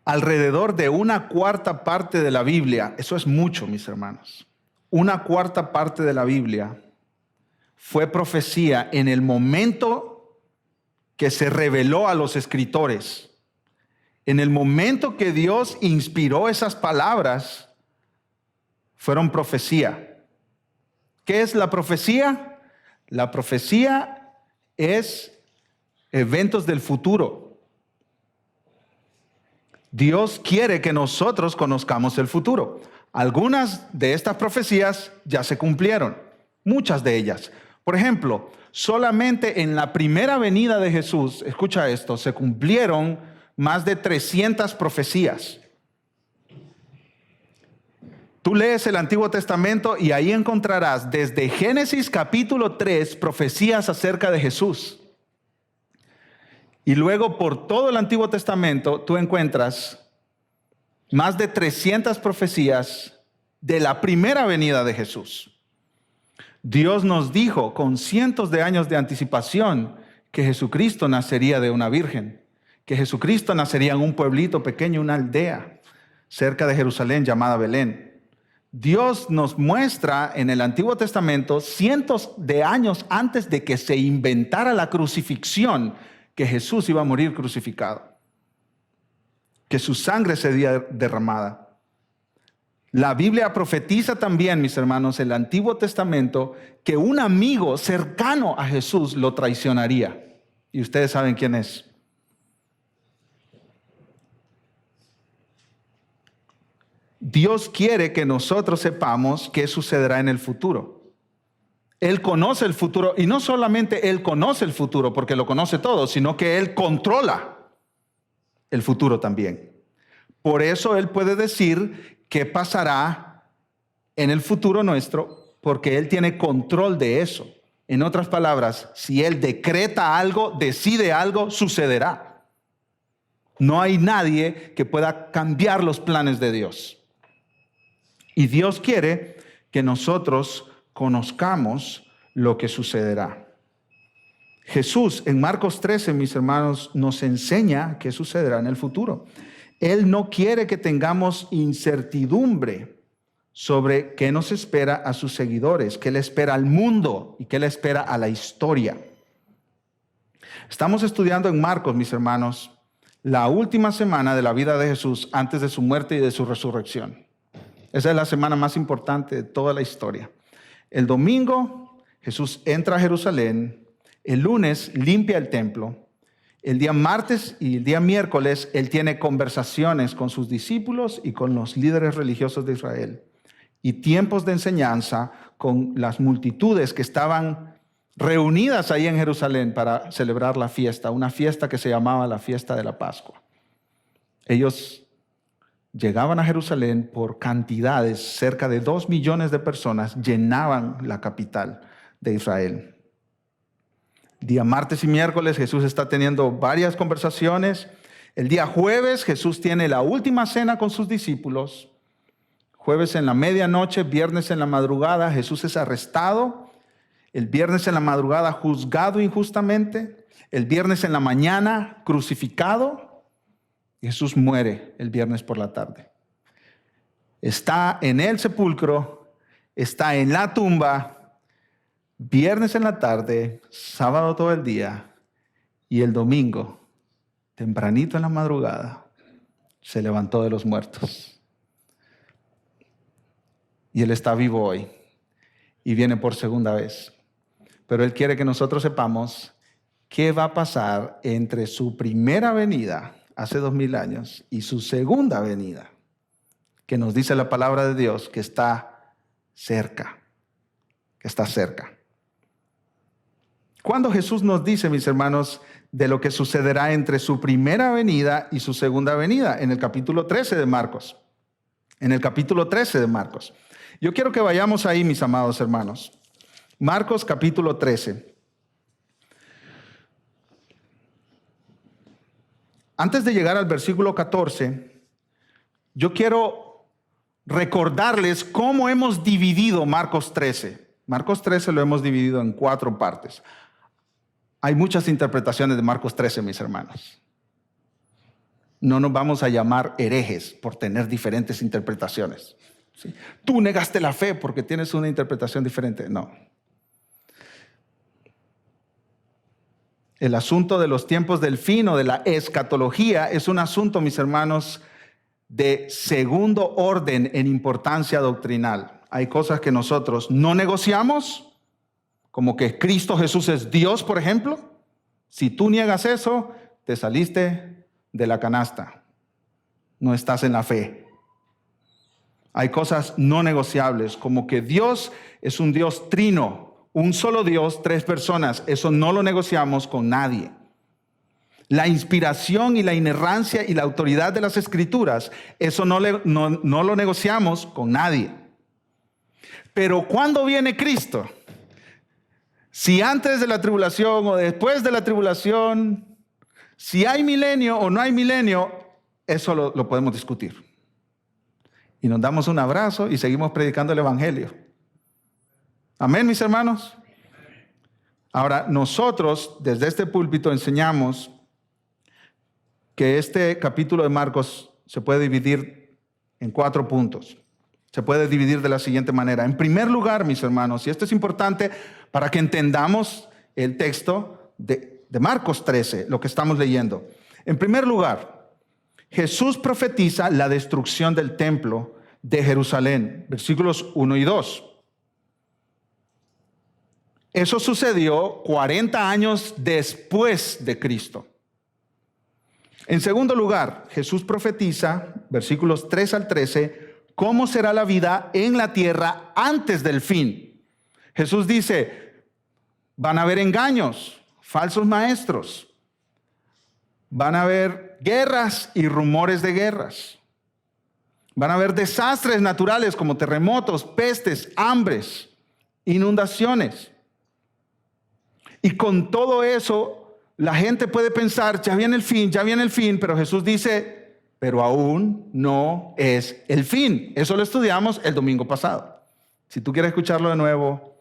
alrededor de una cuarta parte de la Biblia, eso es mucho, mis hermanos, una cuarta parte de la Biblia fue profecía en el momento que se reveló a los escritores. En el momento que Dios inspiró esas palabras, fueron profecía. ¿Qué es la profecía? La profecía es eventos del futuro. Dios quiere que nosotros conozcamos el futuro. Algunas de estas profecías ya se cumplieron, muchas de ellas. Por ejemplo, solamente en la primera venida de Jesús, escucha esto, se cumplieron más de 300 profecías. Tú lees el Antiguo Testamento y ahí encontrarás desde Génesis capítulo 3 profecías acerca de Jesús. Y luego por todo el Antiguo Testamento tú encuentras más de 300 profecías de la primera venida de Jesús. Dios nos dijo con cientos de años de anticipación que Jesucristo nacería de una virgen, que Jesucristo nacería en un pueblito pequeño, una aldea cerca de Jerusalén llamada Belén. Dios nos muestra en el Antiguo Testamento, cientos de años antes de que se inventara la crucifixión, que Jesús iba a morir crucificado, que su sangre sería derramada. La Biblia profetiza también, mis hermanos, el Antiguo Testamento, que un amigo cercano a Jesús lo traicionaría. Y ustedes saben quién es. Dios quiere que nosotros sepamos qué sucederá en el futuro. Él conoce el futuro, y no solamente Él conoce el futuro porque lo conoce todo, sino que Él controla el futuro también. Por eso Él puede decir qué pasará en el futuro nuestro, porque Él tiene control de eso. En otras palabras, si Él decreta algo, decide algo, sucederá. No hay nadie que pueda cambiar los planes de Dios. Y Dios quiere que nosotros conozcamos lo que sucederá. Jesús en Marcos 13, mis hermanos, nos enseña qué sucederá en el futuro. Él no quiere que tengamos incertidumbre sobre qué nos espera a sus seguidores, qué le espera al mundo y qué le espera a la historia. Estamos estudiando en Marcos, mis hermanos, la última semana de la vida de Jesús antes de su muerte y de su resurrección. Esa es la semana más importante de toda la historia. El domingo, Jesús entra a Jerusalén. El lunes, limpia el templo. El día martes y el día miércoles, Él tiene conversaciones con sus discípulos y con los líderes religiosos de Israel. Y tiempos de enseñanza con las multitudes que estaban reunidas ahí en Jerusalén para celebrar la fiesta, una fiesta que se llamaba la fiesta de la Pascua. Ellos llegaban a Jerusalén por cantidades, cerca de 2 millones de personas llenaban la capital de Israel. Día martes y miércoles Jesús está teniendo varias conversaciones. El día jueves Jesús tiene la última cena con sus discípulos. Jueves en la medianoche, viernes en la madrugada, Jesús es arrestado. El viernes en la madrugada, juzgado injustamente. El viernes en la mañana, crucificado. Jesús muere el viernes por la tarde. Está en el sepulcro, está en la tumba, viernes en la tarde, sábado todo el día, y el domingo, tempranito en la madrugada, se levantó de los muertos. Y Él está vivo hoy y viene por segunda vez. Pero Él quiere que nosotros sepamos qué va a pasar entre su primera venida hace 2000 años y su segunda venida, que nos dice la palabra de Dios que está cerca, que está cerca. Cuando Jesús nos dice, mis hermanos, de lo que sucederá entre su primera venida y su segunda venida, en el capítulo 13 de Marcos. En el capítulo 13 de Marcos. Yo quiero que vayamos ahí, mis amados hermanos. Marcos capítulo 13. Antes de llegar al versículo 14, yo quiero recordarles cómo hemos dividido Marcos 13. Marcos 13 lo hemos dividido en 4 partes. Hay muchas interpretaciones de Marcos 13, mis hermanos. no nos vamos a llamar herejes por tener diferentes interpretaciones. ¿Sí? Tú negaste la fe porque tienes una interpretación diferente. No. El asunto de los tiempos del fin o de la escatología es un asunto, mis hermanos, de segundo orden en importancia doctrinal. Hay cosas que nosotros no negociamos, como que Cristo Jesús es Dios, por ejemplo. Si tú niegas eso, te saliste de la canasta. No estás en la fe. Hay cosas no negociables, como que Dios es un Dios trino, un solo Dios, 3 personas. Eso no lo negociamos con nadie. La inspiración y la inerrancia y la autoridad de las Escrituras, eso no lo negociamos con nadie. Pero ¿cuándo viene Cristo? Si antes de la tribulación o después de la tribulación, si hay milenio o no hay milenio, eso lo podemos discutir. Y nos damos un abrazo y seguimos predicando el Evangelio. Amén, mis hermanos. Ahora, nosotros desde este púlpito enseñamos que este capítulo de Marcos se puede dividir en 4 puntos. Se puede dividir de la siguiente manera. En primer lugar, mis hermanos, y esto es importante para que entendamos el texto de Marcos 13, lo que estamos leyendo. En primer lugar, Jesús profetiza la destrucción del templo de Jerusalén, versículos 1 y 2. Eso sucedió 40 años después de Cristo. En segundo lugar, Jesús profetiza, versículos 3 al 13, cómo será la vida en la tierra antes del fin. Jesús dice, van a haber engaños, falsos maestros, van a haber guerras y rumores de guerras, van a haber desastres naturales como terremotos, pestes, hambres, inundaciones. Y con todo eso, la gente puede pensar, ya viene el fin, pero Jesús dice, pero aún no es el fin. Eso lo estudiamos el domingo pasado. Si tú quieres escucharlo de nuevo,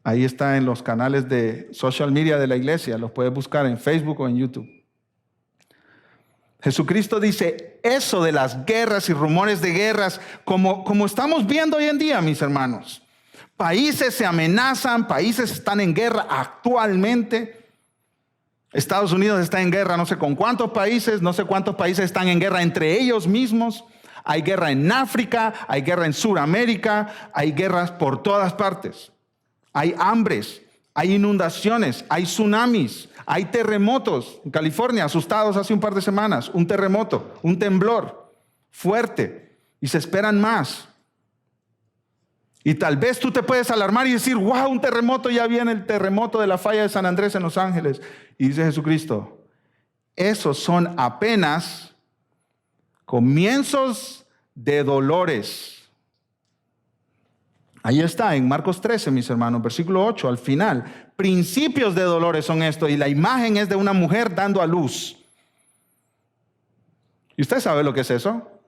ahí está en los canales de social media de la iglesia. Los puedes buscar en Facebook o en YouTube. Jesucristo dice eso de las guerras y rumores de guerras, como estamos viendo hoy en día, mis hermanos. Países se amenazan, países están en guerra actualmente. Estados Unidos está en guerra no sé con cuántos países están en guerra entre ellos mismos. Hay guerra en África, hay guerra en Sudamérica, hay guerras por todas partes. Hay hambres, hay inundaciones, hay tsunamis, hay terremotos. En California, asustados hace un par de semanas, un terremoto, un temblor fuerte y se esperan más. Y tal vez tú te puedes alarmar y decir, wow, un terremoto, ya viene el terremoto de la falla de San Andrés en Los Ángeles. Y dice Jesucristo, esos son apenas comienzos de dolores. Ahí está, en Marcos 13, mis hermanos, versículo 8, al final. Principios de dolores son estos, y la imagen es de una mujer dando a luz. ¿Y usted sabe lo que es eso?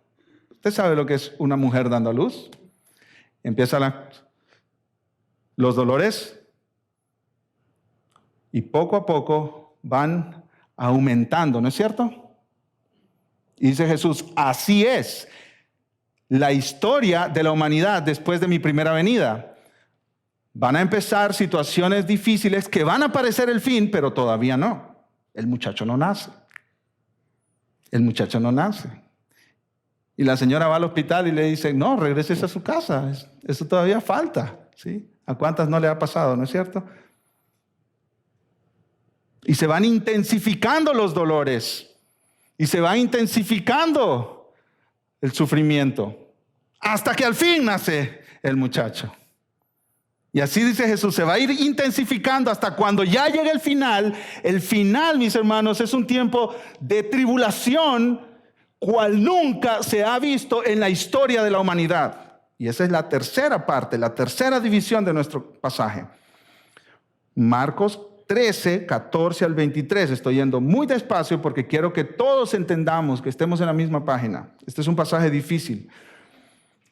¿Usted sabe lo que es una mujer dando a luz? Empiezan los dolores y poco a poco van aumentando, ¿no es cierto? Y dice Jesús, así es la historia de la humanidad después de mi primera venida. Van a empezar situaciones difíciles que van a parecer el fin, pero todavía no. El muchacho no nace. El muchacho no nace. Y la señora va al hospital y le dice, no, regreses a su casa, eso todavía falta, ¿sí? ¿A cuántas no le ha pasado, no es cierto? Y se van intensificando los dolores, y se va intensificando el sufrimiento, hasta que al fin nace el muchacho. Y así dice Jesús, se va a ir intensificando hasta cuando ya llegue el final. El final, mis hermanos, es un tiempo de tribulación cual nunca se ha visto en la historia de la humanidad. Y esa es la tercera parte, la tercera división de nuestro pasaje. Marcos 13, 14 al 23. Estoy yendo muy despacio porque quiero que todos entendamos, que estemos en la misma página. Este es un pasaje difícil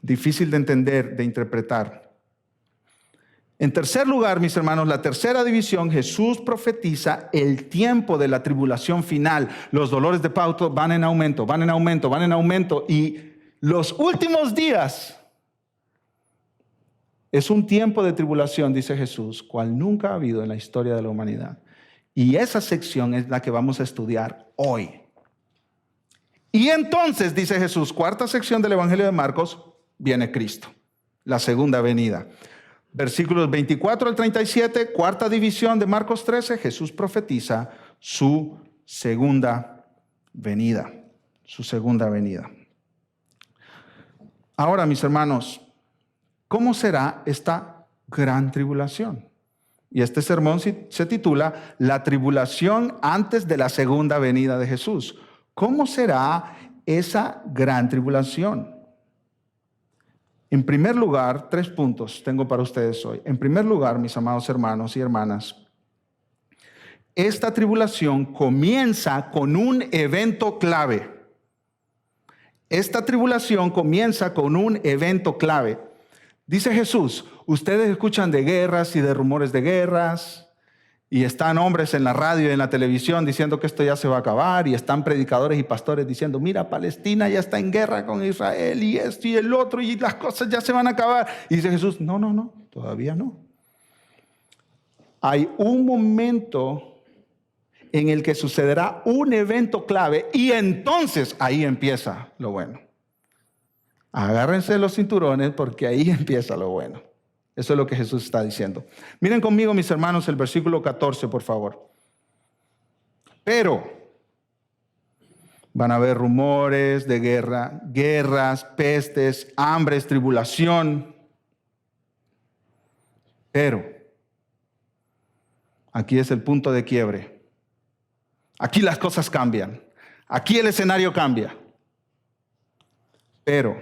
de entender, de interpretar. En tercer lugar, mis hermanos, la tercera división, Jesús profetiza el tiempo de la tribulación final. Los dolores de parto van en aumento, van en aumento, van en aumento. Y los últimos días es un tiempo de tribulación, dice Jesús, cual nunca ha habido en la historia de la humanidad. Y esa sección es la que vamos a estudiar hoy. Y entonces, dice Jesús, cuarta sección del Evangelio de Marcos, viene Cristo, la segunda venida. Versículos 24 al 37, cuarta división de Marcos 13, Jesús profetiza su segunda venida. Su segunda venida. Ahora, mis hermanos, ¿cómo será esta gran tribulación? Y este sermón se titula La tribulación antes de la segunda venida de Jesús. ¿Cómo será esa gran tribulación? En primer lugar, 3 puntos tengo para ustedes hoy. En primer lugar, mis amados hermanos y hermanas, esta tribulación comienza con un evento clave. Esta tribulación comienza con un evento clave. Dice Jesús, ustedes escuchan de guerras y de rumores de guerras, y están hombres en la radio y en la televisión diciendo que esto ya se va a acabar, y están predicadores y pastores diciendo, mira, Palestina ya está en guerra con Israel, y esto y el otro, y las cosas ya se van a acabar. Y dice Jesús, no, todavía no. Hay un momento en el que sucederá un evento clave, y entonces ahí empieza lo bueno. Agárrense los cinturones porque ahí empieza lo bueno. Eso es lo que Jesús está diciendo. Miren conmigo, mis hermanos, el versículo 14, por favor. Pero van a haber rumores de guerra, guerras, pestes, hambres, tribulación. Pero aquí es el punto de quiebre. Aquí las cosas cambian. Aquí el escenario cambia. Pero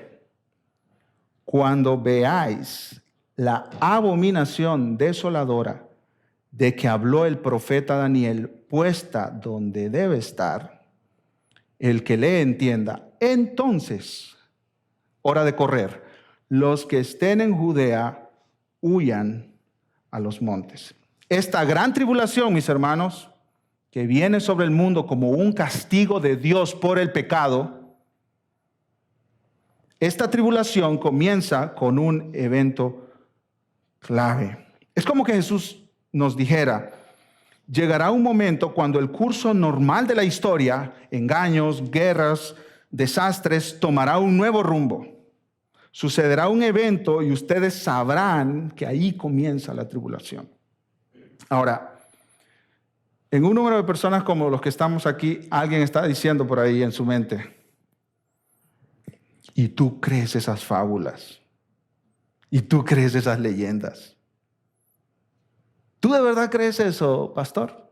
cuando veáis la abominación desoladora de que habló el profeta Daniel, puesta donde debe estar, el que le entienda, entonces, hora de correr, los que estén en Judea, huyan a los montes. Esta gran tribulación, mis hermanos, que viene sobre el mundo como un castigo de Dios por el pecado, esta tribulación comienza con un evento clave. Es como que Jesús nos dijera, llegará un momento cuando el curso normal de la historia, engaños, guerras, desastres, tomará un nuevo rumbo. Sucederá un evento y ustedes sabrán que ahí comienza la tribulación. Ahora, en un número de personas como los que estamos aquí, alguien está diciendo por ahí en su mente, ¿y tú crees esas fábulas? ¿Y tú crees esas leyendas? ¿Tú de verdad crees eso, pastor?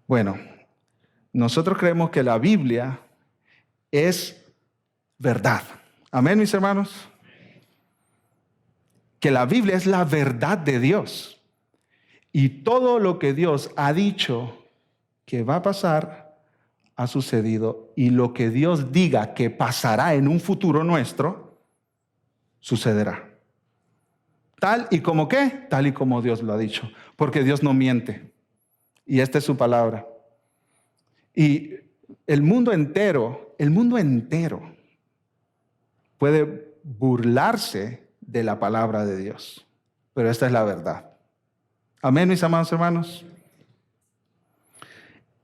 Bueno, nosotros creemos que la Biblia es verdad. Amén, mis hermanos. Que la Biblia es la verdad de Dios. Y todo lo que Dios ha dicho que va a pasar, ha sucedido, y lo que Dios diga que pasará en un futuro nuestro, sucederá. Tal y como ¿qué? Tal y como Dios lo ha dicho, porque Dios no miente, y esta es su palabra. Y el mundo entero puede burlarse de la palabra de Dios, pero esta es la verdad. Amén, mis amados hermanos.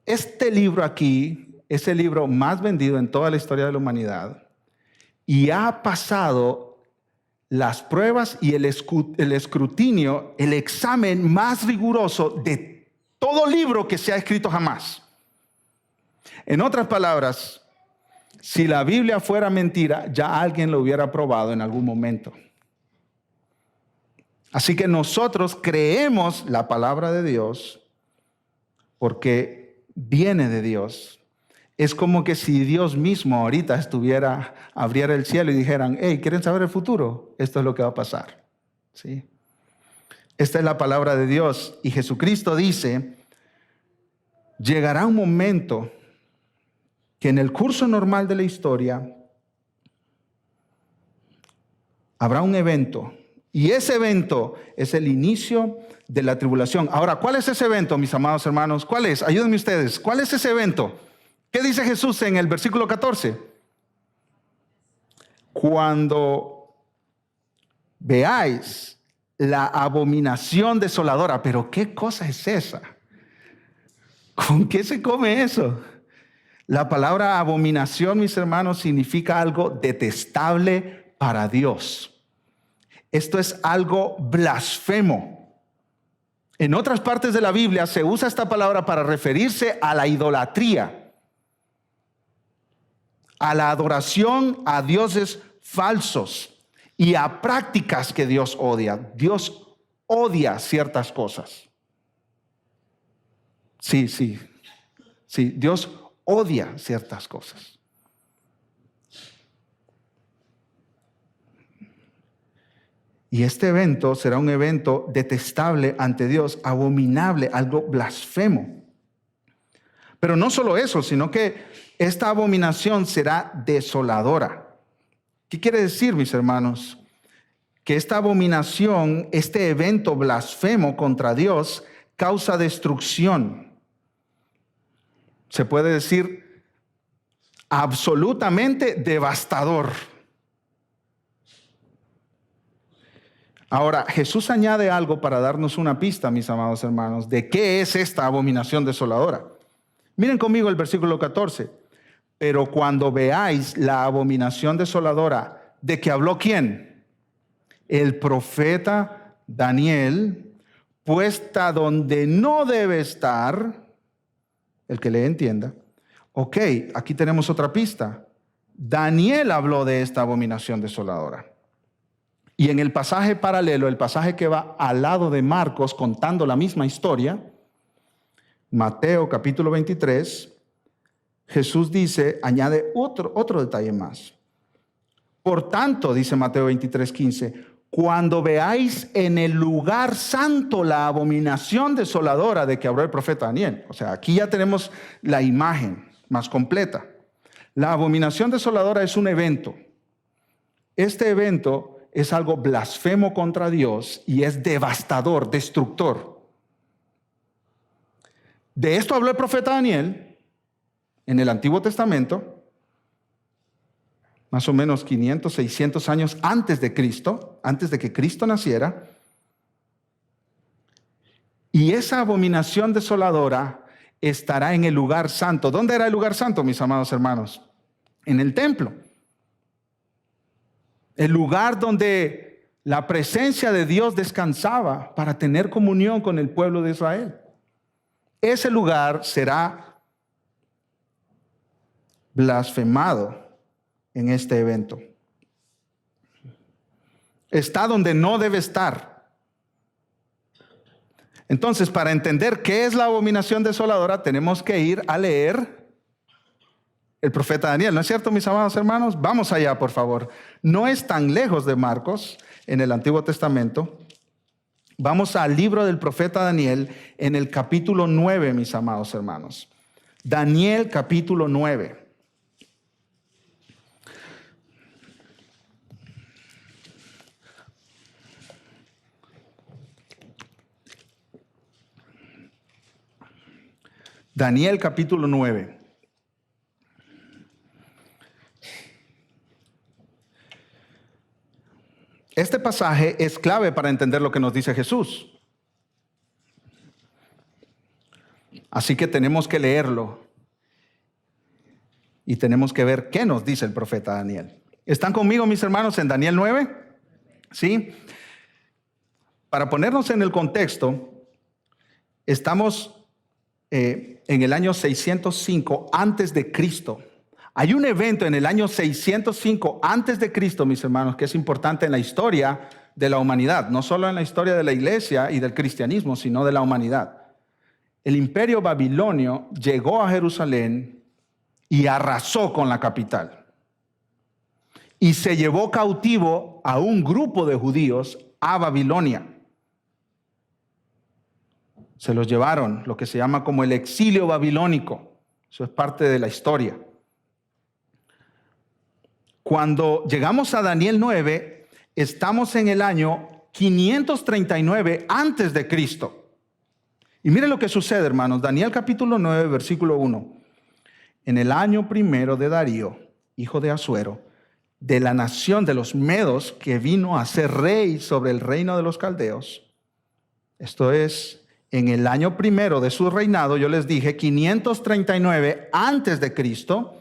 Este libro aquí es el libro más vendido en toda la historia de la humanidad y ha pasado las pruebas y el escrutinio, el examen más riguroso de todo libro que se ha escrito jamás. En otras palabras, si la Biblia fuera mentira, ya alguien lo hubiera probado en algún momento. Así que nosotros creemos la palabra de Dios porque viene de Dios. Es como que si Dios mismo ahorita abriera el cielo y dijeran, hey, ¿quieren saber el futuro? Esto es lo que va a pasar. ¿Sí? Esta es la palabra de Dios. Y Jesucristo dice, llegará un momento que en el curso normal de la historia, Habrá un evento. Y ese evento es el inicio de la tribulación. Ahora, ¿cuál es ese evento, mis amados hermanos? ¿Cuál es? Ayúdenme ustedes. ¿Cuál es ese evento? ¿Qué dice Jesús en el versículo 14? Cuando veáis la abominación desoladora. ¿Pero qué cosa es esa? ¿Con qué se come eso? La palabra abominación, mis hermanos, significa algo detestable para Dios. Esto es algo blasfemo. En otras partes de la Biblia se usa esta palabra para referirse a la idolatría, a la adoración a dioses falsos y a prácticas que Dios odia. Dios odia ciertas cosas. Sí, Dios odia ciertas cosas. Y este evento será un evento detestable ante Dios, abominable, algo blasfemo. Pero no solo eso, sino que esta abominación será desoladora. ¿Qué quiere decir, mis hermanos? Que esta abominación, este evento blasfemo contra Dios, causa destrucción. Se puede decir absolutamente devastador. Ahora, Jesús añade algo para darnos una pista, mis amados hermanos, de qué es esta abominación desoladora. Miren conmigo el versículo 14. Pero cuando veáis la abominación desoladora, ¿de que habló quién? El profeta Daniel, puesta donde no debe estar, el que le entienda. Ok, aquí tenemos otra pista. Daniel habló de esta abominación desoladora. Y en el pasaje paralelo, el pasaje que va al lado de Marcos contando la misma historia, Mateo capítulo 23, Jesús dice, añade otro detalle más. Por tanto, dice Mateo 23, 15, cuando veáis en el lugar santo la abominación desoladora de que habló el profeta Daniel. O sea, aquí ya tenemos la imagen más completa. La abominación desoladora es un evento. Este evento es algo blasfemo contra Dios y es devastador, destructor. De esto habló el profeta Daniel en el Antiguo Testamento, más o menos 500, 600 años antes de Cristo, antes de que Cristo naciera. Y esa abominación desoladora estará en el lugar santo. ¿Dónde era el lugar santo, mis amados hermanos? En el templo. El lugar donde la presencia de Dios descansaba para tener comunión con el pueblo de Israel. Ese lugar será blasfemado en este evento. Está donde no debe estar. Entonces, para entender qué es la abominación desoladora, tenemos que ir a leer el profeta Daniel, ¿no es cierto, mis amados hermanos? Vamos allá, por favor. No es tan lejos de Marcos, en el Antiguo Testamento. Vamos al libro del profeta Daniel, en el capítulo 9, mis amados hermanos. Daniel, capítulo 9. Daniel, capítulo 9. Este pasaje es clave para entender lo que nos dice Jesús. Así que tenemos que leerlo y tenemos que ver qué nos dice el profeta Daniel. ¿Están conmigo, mis hermanos, en Daniel 9? ¿Sí? Para ponernos en el contexto, estamos en el año 605 antes de Cristo. Hay un evento en el año 605 antes de Cristo, mis hermanos, que es importante en la historia de la humanidad, no solo en la historia de la iglesia y del cristianismo, sino de la humanidad. El imperio babilonio llegó a Jerusalén y arrasó con la capital. Y se llevó cautivo a un grupo de judíos a Babilonia. Se los llevaron, lo que se llama como el exilio babilónico. Eso es parte de la historia. Cuando llegamos a Daniel 9, estamos en el año 539 antes de Cristo. Y mire lo que sucede, hermanos. Daniel capítulo 9, versículo 1. En el año primero de Darío, hijo de Asuero, de la nación de los Medos, que vino a ser rey sobre el reino de los caldeos. Esto es, en el año primero de su reinado, yo les dije, 539 antes de Cristo,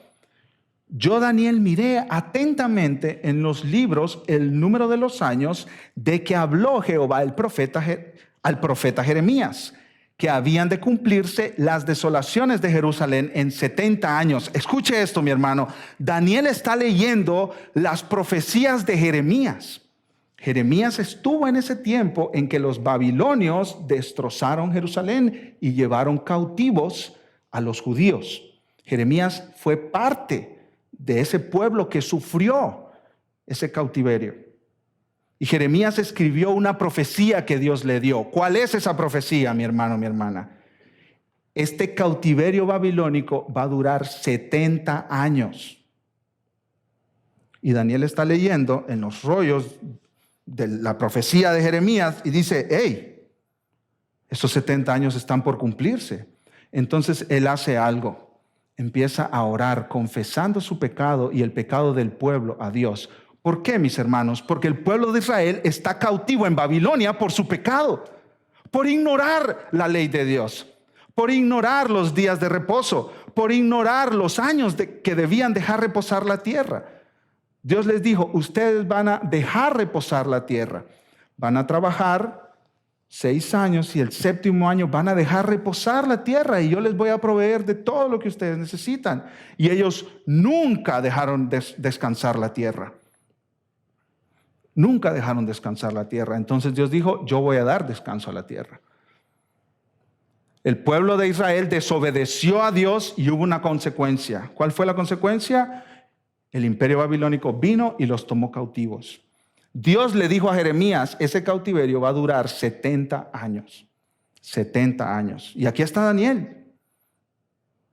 yo, Daniel, miré atentamente en los libros el número de los años de que habló Jehová al profeta Jeremías, que habían de cumplirse las desolaciones de Jerusalén en 70 años. Escuche esto, mi hermano. Daniel está leyendo las profecías de Jeremías. Jeremías estuvo en ese tiempo en que los babilonios destrozaron Jerusalén y llevaron cautivos a los judíos. Jeremías fue parte de ese pueblo que sufrió ese cautiverio. Y Jeremías escribió una profecía que Dios le dio. ¿Cuál es esa profecía, mi hermano, mi hermana? Este cautiverio babilónico va a durar 70 años. Y Daniel está leyendo en los rollos de la profecía de Jeremías y dice, hey, esos 70 años están por cumplirse. Entonces él hace algo. Empieza a orar, confesando su pecado y el pecado del pueblo a Dios. ¿Por qué, mis hermanos? Porque el pueblo de Israel está cautivo en Babilonia por su pecado, por ignorar la ley de Dios, por ignorar los días de reposo, por ignorar los años que debían dejar reposar la tierra. Dios les dijo, ustedes van a dejar reposar la tierra, van a trabajar 6 años y el 7º año van a dejar reposar la tierra y yo les voy a proveer de todo lo que ustedes necesitan. Y ellos nunca dejaron descansar la tierra. Nunca dejaron descansar la tierra. Entonces Dios dijo, yo voy a dar descanso a la tierra. El pueblo de Israel desobedeció a Dios y hubo una consecuencia. ¿Cuál fue la consecuencia? El imperio babilónico vino y los tomó cautivos. Dios le dijo a Jeremías, ese cautiverio va a durar 70 años. 70 años. Y aquí está Daniel.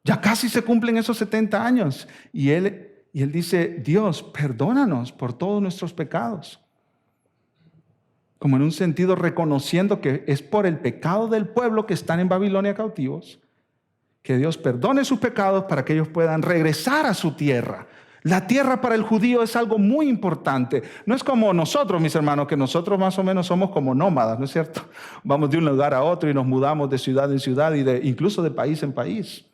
Ya casi se cumplen esos 70 años. Y él dice, Dios, perdónanos por todos nuestros pecados. Como en un sentido reconociendo que es por el pecado del pueblo que están en Babilonia cautivos, que Dios perdone sus pecados para que ellos puedan regresar a su tierra. La tierra para el judío es algo muy importante. No es como nosotros, mis hermanos, que nosotros más o menos somos como nómadas, ¿no es cierto? Vamos de un lugar a otro y nos mudamos de ciudad en ciudad y incluso de país en país.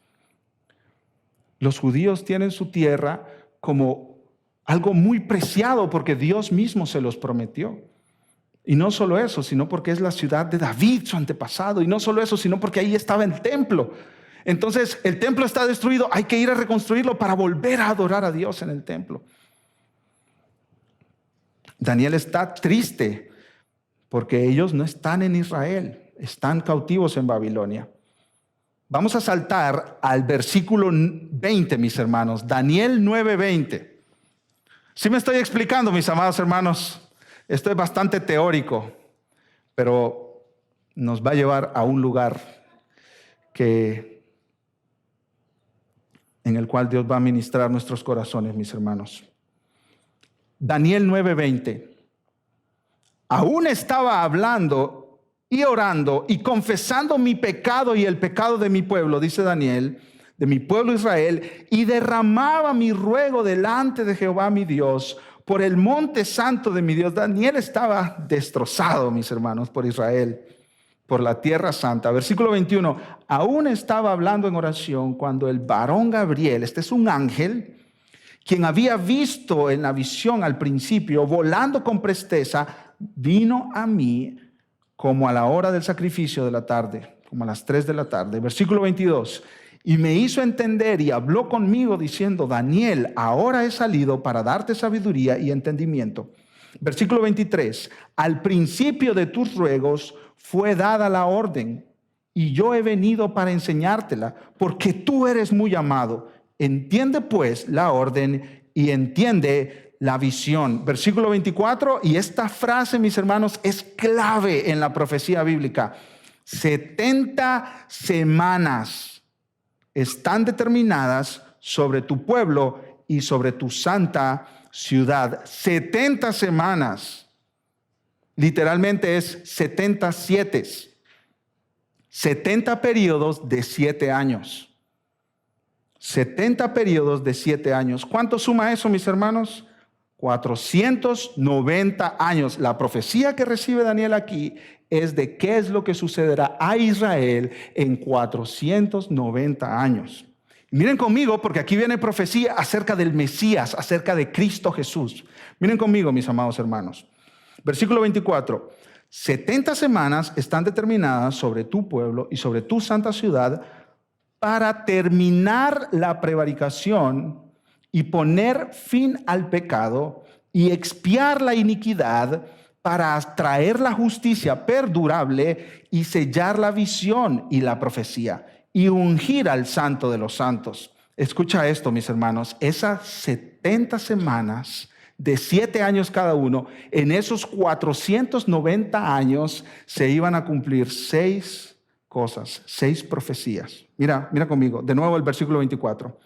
Los judíos tienen su tierra como algo muy preciado porque Dios mismo se los prometió. Y no solo eso, sino porque es la ciudad de David, su antepasado. Y no solo eso, sino porque ahí estaba el templo. Entonces, el templo está destruido, hay que ir a reconstruirlo para volver a adorar a Dios en el templo. Daniel está triste porque ellos no están en Israel, están cautivos en Babilonia. Vamos a saltar al versículo 20, mis hermanos. Daniel 9:20. ¿Sí me estoy explicando, mis amados hermanos? Esto es bastante teórico, pero nos va a llevar a un lugar en el cual Dios va a ministrar nuestros corazones, mis hermanos. Daniel 9:20. Aún estaba hablando y orando y confesando mi pecado y el pecado de mi pueblo, dice Daniel, de mi pueblo Israel, y derramaba mi ruego delante de Jehová mi Dios, por el monte santo de mi Dios. Daniel estaba destrozado, mis hermanos, por Israel, por la tierra santa. Versículo 21. Aún estaba hablando en oración cuando el varón Gabriel, este es un ángel, quien había visto en la visión al principio, volando con presteza, vino a mí como a la hora del sacrificio de la tarde, como a las 3 de la tarde. Versículo 22. Y me hizo entender y habló conmigo diciendo, Daniel, ahora he salido para darte sabiduría y entendimiento. Versículo 23. Al principio de tus ruegos fue dada la orden y yo he venido para enseñártela porque tú eres muy amado. Entiende pues la orden y entiende la visión. Versículo 24. Y esta frase, mis hermanos, es clave en la profecía bíblica. 70 semanas están determinadas sobre tu pueblo y sobre tu santa ciudad. 70 semanas. literalmente es 70 sietes. 70 periodos de 7 años. 70 periodos de 7 años. ¿Cuánto suma eso, mis hermanos? 490 años. La profecía que recibe Daniel aquí es de qué es lo que sucederá a Israel en 490 años. Miren conmigo, porque aquí viene profecía acerca del Mesías, acerca de Cristo Jesús. Miren conmigo, mis amados hermanos. Versículo 24. 70 semanas están determinadas sobre tu pueblo y sobre tu santa ciudad para terminar la prevaricación y poner fin al pecado y expiar la iniquidad, para traer la justicia perdurable y sellar la visión y la profecía y ungir al santo de los santos. Escucha esto, mis hermanos, esas 70 semanas de 7 años cada uno, en esos 490 años se iban a cumplir 6 cosas, 6 profecías. Mira conmigo, de nuevo el versículo 24.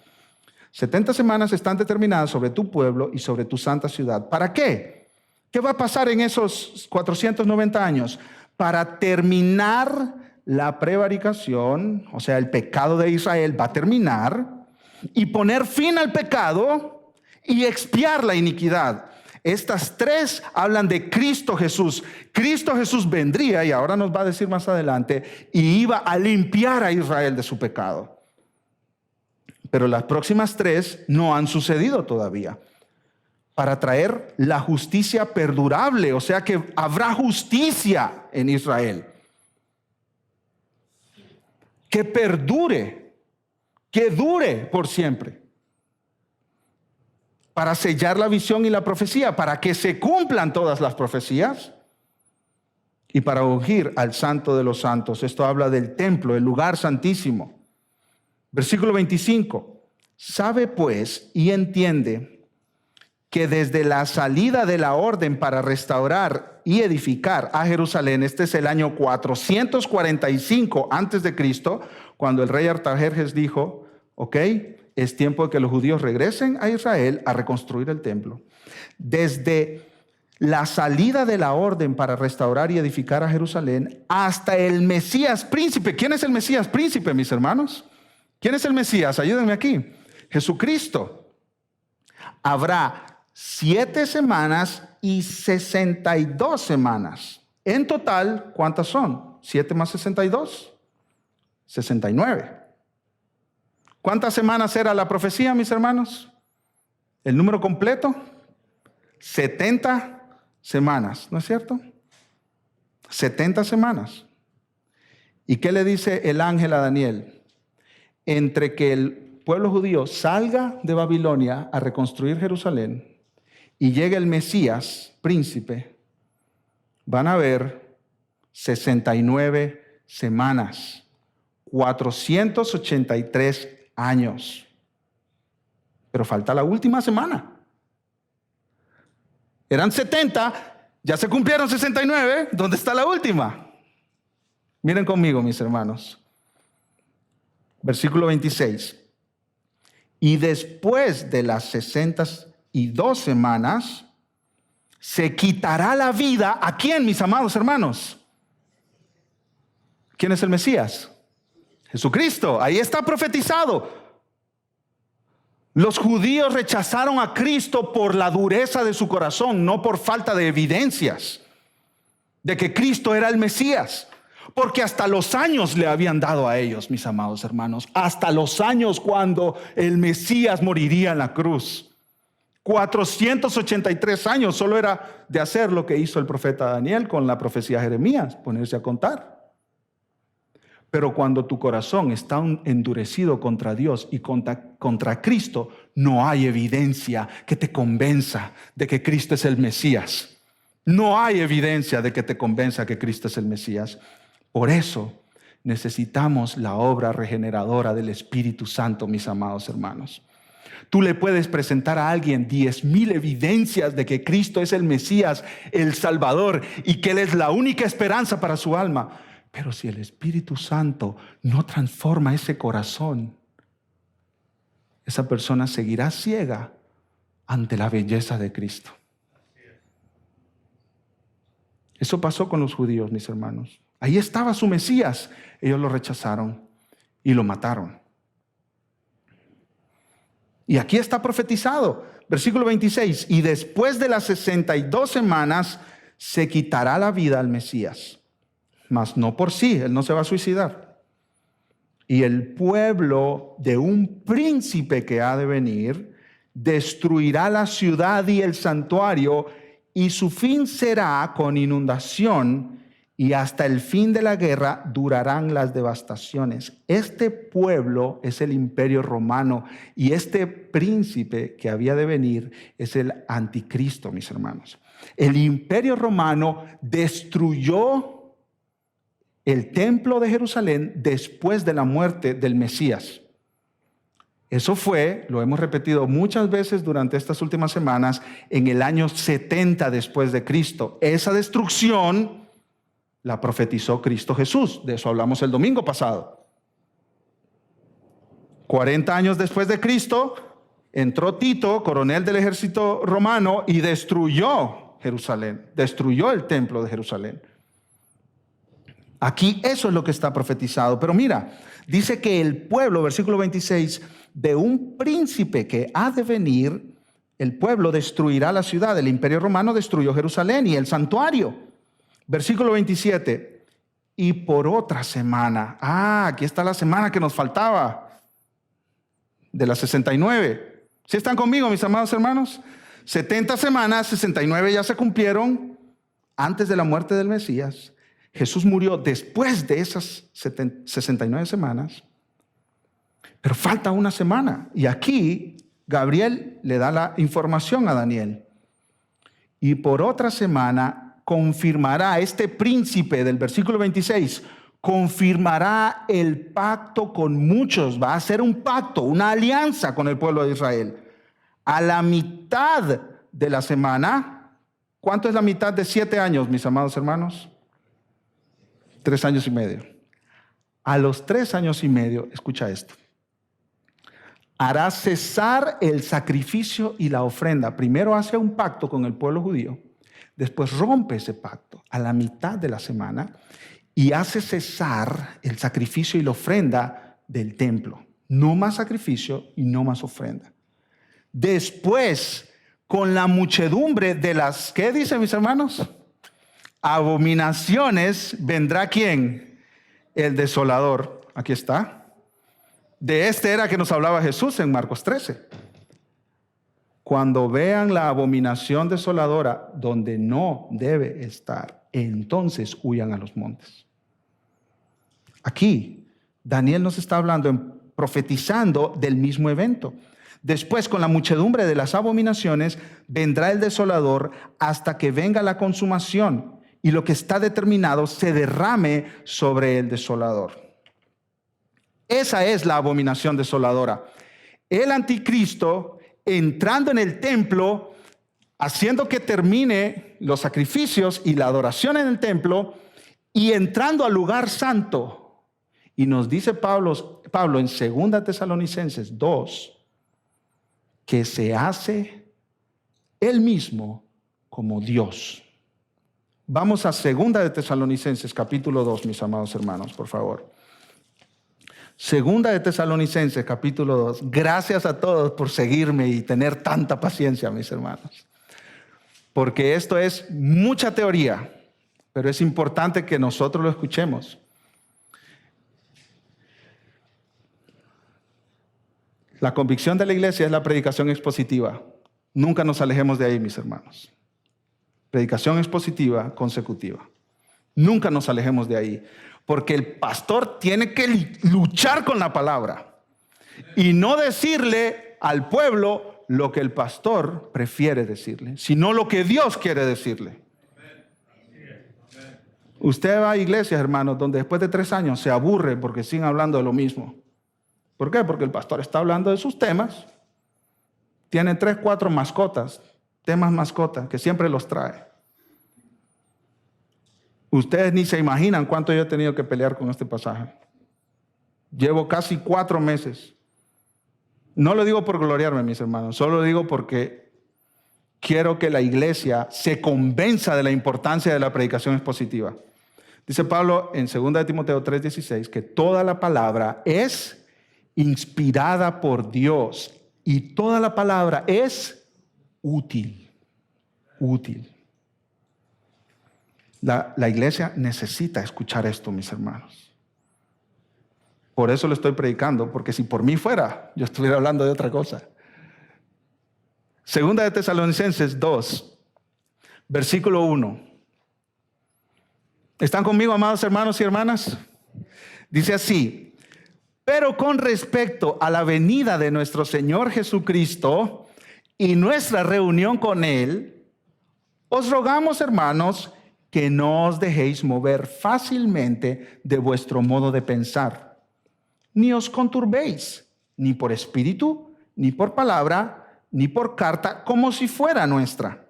70 semanas están determinadas sobre tu pueblo y sobre tu santa ciudad. ¿Para qué? ¿Qué va a pasar en esos 490 años? Para terminar la prevaricación, o sea, el pecado de Israel va a terminar, y poner fin al pecado y expiar la iniquidad. Estas 3 hablan de Cristo Jesús. Cristo Jesús vendría, y ahora nos va a decir más adelante, y iba a limpiar a Israel de su pecado. Pero las próximas 3 no han sucedido todavía. Para traer la justicia perdurable, o sea que habrá justicia en Israel. Que perdure, que dure por siempre. Para sellar la visión y la profecía, para que se cumplan todas las profecías. Y para ungir al santo de los santos. Esto habla del templo, el lugar santísimo. Versículo 25. Sabe pues y entiende que desde la salida de la orden para restaurar y edificar a Jerusalén, este es el año 445 antes de Cristo, cuando el rey Artajerjes dijo, ok, es tiempo de que los judíos regresen a Israel a reconstruir el templo. Desde la salida de la orden para restaurar y edificar a Jerusalén hasta el Mesías príncipe. ¿Quién es el Mesías príncipe, mis hermanos? ¿Quién es el Mesías? Ayúdenme aquí. Jesucristo. Habrá 7 semanas y 62 semanas. En total, ¿cuántas son? 7 más 62, 69. ¿Cuántas semanas era la profecía, mis hermanos? El número completo, 70 semanas, ¿no es cierto? 70 semanas. ¿Y qué le dice el ángel a Daniel? Entre que el pueblo judío salga de Babilonia a reconstruir Jerusalén y llegue el Mesías, príncipe, van a haber 69 semanas, 483 años. Pero falta la última semana. Eran 70, ya se cumplieron 69, ¿dónde está la última? Miren conmigo, mis hermanos. Versículo 26. Y después de las 62 semanas, se quitará la vida. ¿A quién, mis amados hermanos? ¿Quién es el Mesías? Jesucristo. Ahí está profetizado. Los judíos rechazaron a Cristo por la dureza de su corazón, no por falta de evidencias de que Cristo era el Mesías. Porque hasta los años le habían dado a ellos, mis amados hermanos. Hasta los años cuando el Mesías moriría en la cruz. 483 años solo era de hacer lo que hizo el profeta Daniel con la profecía de Jeremías, ponerse a contar. Pero cuando tu corazón está endurecido contra Dios y contra Cristo, no hay evidencia que te convenza de que Cristo es el Mesías. No hay evidencia de que te convenza que Cristo es el Mesías. Por eso necesitamos la obra regeneradora del Espíritu Santo, mis amados hermanos. Tú le puedes presentar a alguien 10,000 evidencias de que Cristo es el Mesías, el Salvador, y que Él es la única esperanza para su alma. Pero si el Espíritu Santo no transforma ese corazón, esa persona seguirá ciega ante la belleza de Cristo. Eso pasó con los judíos, mis hermanos. Ahí estaba su Mesías. Ellos lo rechazaron y lo mataron. Y aquí está profetizado, versículo 26, y después de las 62 semanas se quitará la vida al Mesías, mas no por sí, él no se va a suicidar. Y el pueblo de un príncipe que ha de venir destruirá la ciudad y el santuario, y su fin será con inundación, y hasta el fin de la guerra durarán las devastaciones. Este pueblo es el imperio romano, y este príncipe que había de venir es el anticristo, mis hermanos. El imperio romano destruyó el templo de Jerusalén después de la muerte del Mesías. Eso fue, lo hemos repetido muchas veces durante estas últimas semanas, en el año 70 después de Cristo. Esa destrucción la profetizó Cristo Jesús. De eso hablamos el domingo pasado. 40 años después de Cristo, entró Tito, coronel del ejército romano, y destruyó Jerusalén, destruyó el templo de Jerusalén. Aquí eso es lo que está profetizado. Pero mira, dice que el pueblo, versículo 26, de un príncipe que ha de venir, el pueblo destruirá la ciudad. El imperio romano destruyó Jerusalén y el santuario. Versículo 27, y por otra semana, aquí está la semana que nos faltaba, de las 69. ¿Sí están conmigo, mis amados hermanos? 70 semanas, 69 ya se cumplieron antes de la muerte del Mesías. Jesús murió después de esas 69 semanas, pero falta una semana. Y aquí Gabriel le da la información a Daniel. Y por otra semana confirmará este príncipe del versículo 26, confirmará el pacto con muchos. Va a hacer un pacto, una alianza con el pueblo de Israel. A la mitad de la semana, ¿cuánto es la mitad de 7 años, mis amados hermanos? 3 años y medio. A los 3 años y medio, escucha esto, hará cesar el sacrificio y la ofrenda. Primero hace un pacto con el pueblo judío, después rompe ese pacto a la mitad de la semana y hace cesar el sacrificio y la ofrenda del templo. No más sacrificio y no más ofrenda. Después, con la muchedumbre de las, ¿qué dicen mis hermanos? Abominaciones, vendrá ¿quién? El desolador. Aquí está. De este era que nos hablaba Jesús en Marcos 13. Cuando vean la abominación desoladora donde no debe estar, entonces huyan a los montes. Aquí, Daniel nos está hablando, profetizando del mismo evento. Después, con la muchedumbre de las abominaciones, vendrá el desolador hasta que venga la consumación y lo que está determinado se derrame sobre el desolador. Esa es la abominación desoladora. El anticristo entrando en el templo, haciendo que termine los sacrificios y la adoración en el templo y entrando al lugar santo. Y nos dice Pablo en 2 Tesalonicenses 2, que se hace él mismo como Dios. Vamos a 2 Tesalonicenses capítulo 2, mis amados hermanos, por favor. 2 Tesalonicenses capítulo 2. Gracias a todos por seguirme y tener tanta paciencia, mis hermanos. Porque esto es mucha teoría, pero es importante que nosotros lo escuchemos. La convicción de la iglesia es la predicación expositiva. Nunca nos alejemos de ahí, mis hermanos. Predicación expositiva consecutiva. Nunca nos alejemos de ahí. Porque el pastor tiene que luchar con la palabra y no decirle al pueblo lo que el pastor prefiere decirle, sino lo que Dios quiere decirle. Usted va a iglesias, hermanos, donde después de 3 años se aburre porque siguen hablando de lo mismo. ¿Por qué? Porque el pastor está hablando de sus temas. Tiene 3, 4 mascotas, temas mascotas, que siempre los trae. Ustedes ni se imaginan cuánto yo he tenido que pelear con este pasaje. Llevo casi 4 meses. No lo digo por gloriarme, mis hermanos, solo lo digo porque quiero que la iglesia se convenza de la importancia de la predicación expositiva. Dice Pablo en 2 de Timoteo 3:16 que toda la palabra es inspirada por Dios y toda la palabra es útil. Útil. La iglesia necesita escuchar esto, mis hermanos. Por eso lo estoy predicando, porque si por mí fuera, yo estuviera hablando de otra cosa. 2 de Tesalonicenses 2, versículo 1. ¿Están conmigo, amados hermanos y hermanas? Dice así: pero con respecto a la venida de nuestro Señor Jesucristo y nuestra reunión con Él, os rogamos, hermanos, que no os dejéis mover fácilmente de vuestro modo de pensar, ni os conturbéis, ni por espíritu, ni por palabra, ni por carta, como si fuera nuestra,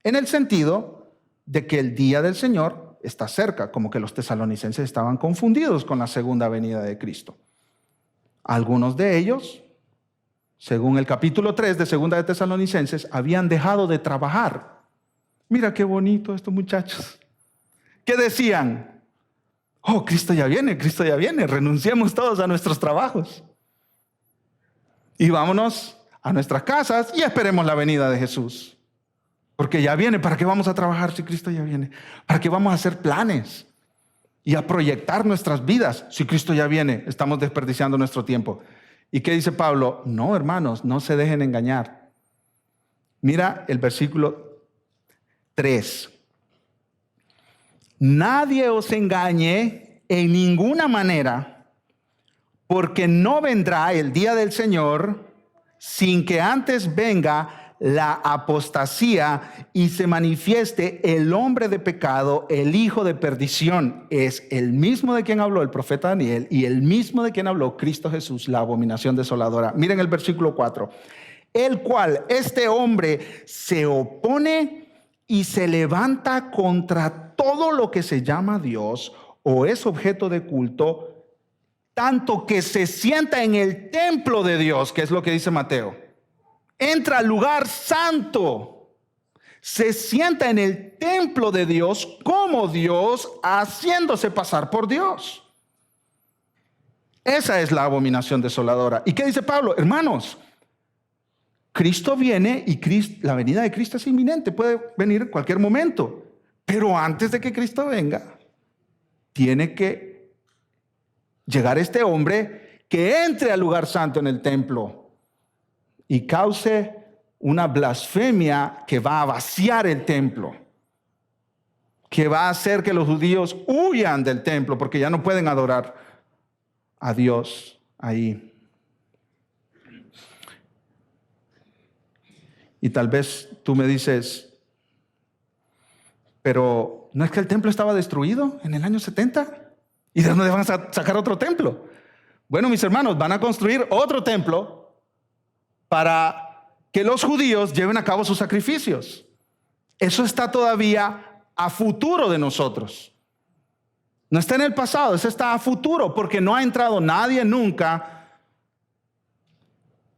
en el sentido de que el día del Señor está cerca, como que los tesalonicenses estaban confundidos con la segunda venida de Cristo. Algunos de ellos, según el capítulo 3 de 2 de Tesalonicenses, habían dejado de trabajar. Mira qué bonito estos muchachos. ¿Qué decían? Oh, Cristo ya viene, renunciemos todos a nuestros trabajos. Y vámonos a nuestras casas y esperemos la venida de Jesús. Porque ya viene. ¿Para qué vamos a trabajar si Cristo ya viene? ¿Para qué vamos a hacer planes y a proyectar nuestras vidas si Cristo ya viene? Estamos desperdiciando nuestro tiempo. ¿Y qué dice Pablo? No, hermanos, no se dejen engañar. Mira el versículo 3. Nadie os engañe en ninguna manera, porque no vendrá el día del Señor sin que antes venga la apostasía y se manifieste el hombre de pecado, el hijo de perdición. Es el mismo de quien habló el profeta Daniel y el mismo de quien habló Cristo Jesús, la abominación desoladora. Miren el versículo 4. El cual, este hombre, se opone y se levanta contra todo lo que se llama Dios o es objeto de culto, tanto que se sienta en el templo de Dios, que es lo que dice Mateo. Entra al lugar santo, se sienta en el templo de Dios como Dios, haciéndose pasar por Dios. Esa es la abominación desoladora. ¿Y qué dice Pablo? Hermanos, Cristo viene y la venida de Cristo es inminente, puede venir en cualquier momento. Pero antes de que Cristo venga, tiene que llegar este hombre que entre al lugar santo en el templo y cause una blasfemia que va a vaciar el templo, que va a hacer que los judíos huyan del templo porque ya no pueden adorar a Dios ahí. Y tal vez tú me dices, pero ¿no es que el templo estaba destruido en el año 70? ¿Y de dónde van a sacar otro templo? Bueno, mis hermanos, van a construir otro templo para que los judíos lleven a cabo sus sacrificios. Eso está todavía a futuro de nosotros. No está en el pasado, eso está a futuro, porque no ha entrado nadie nunca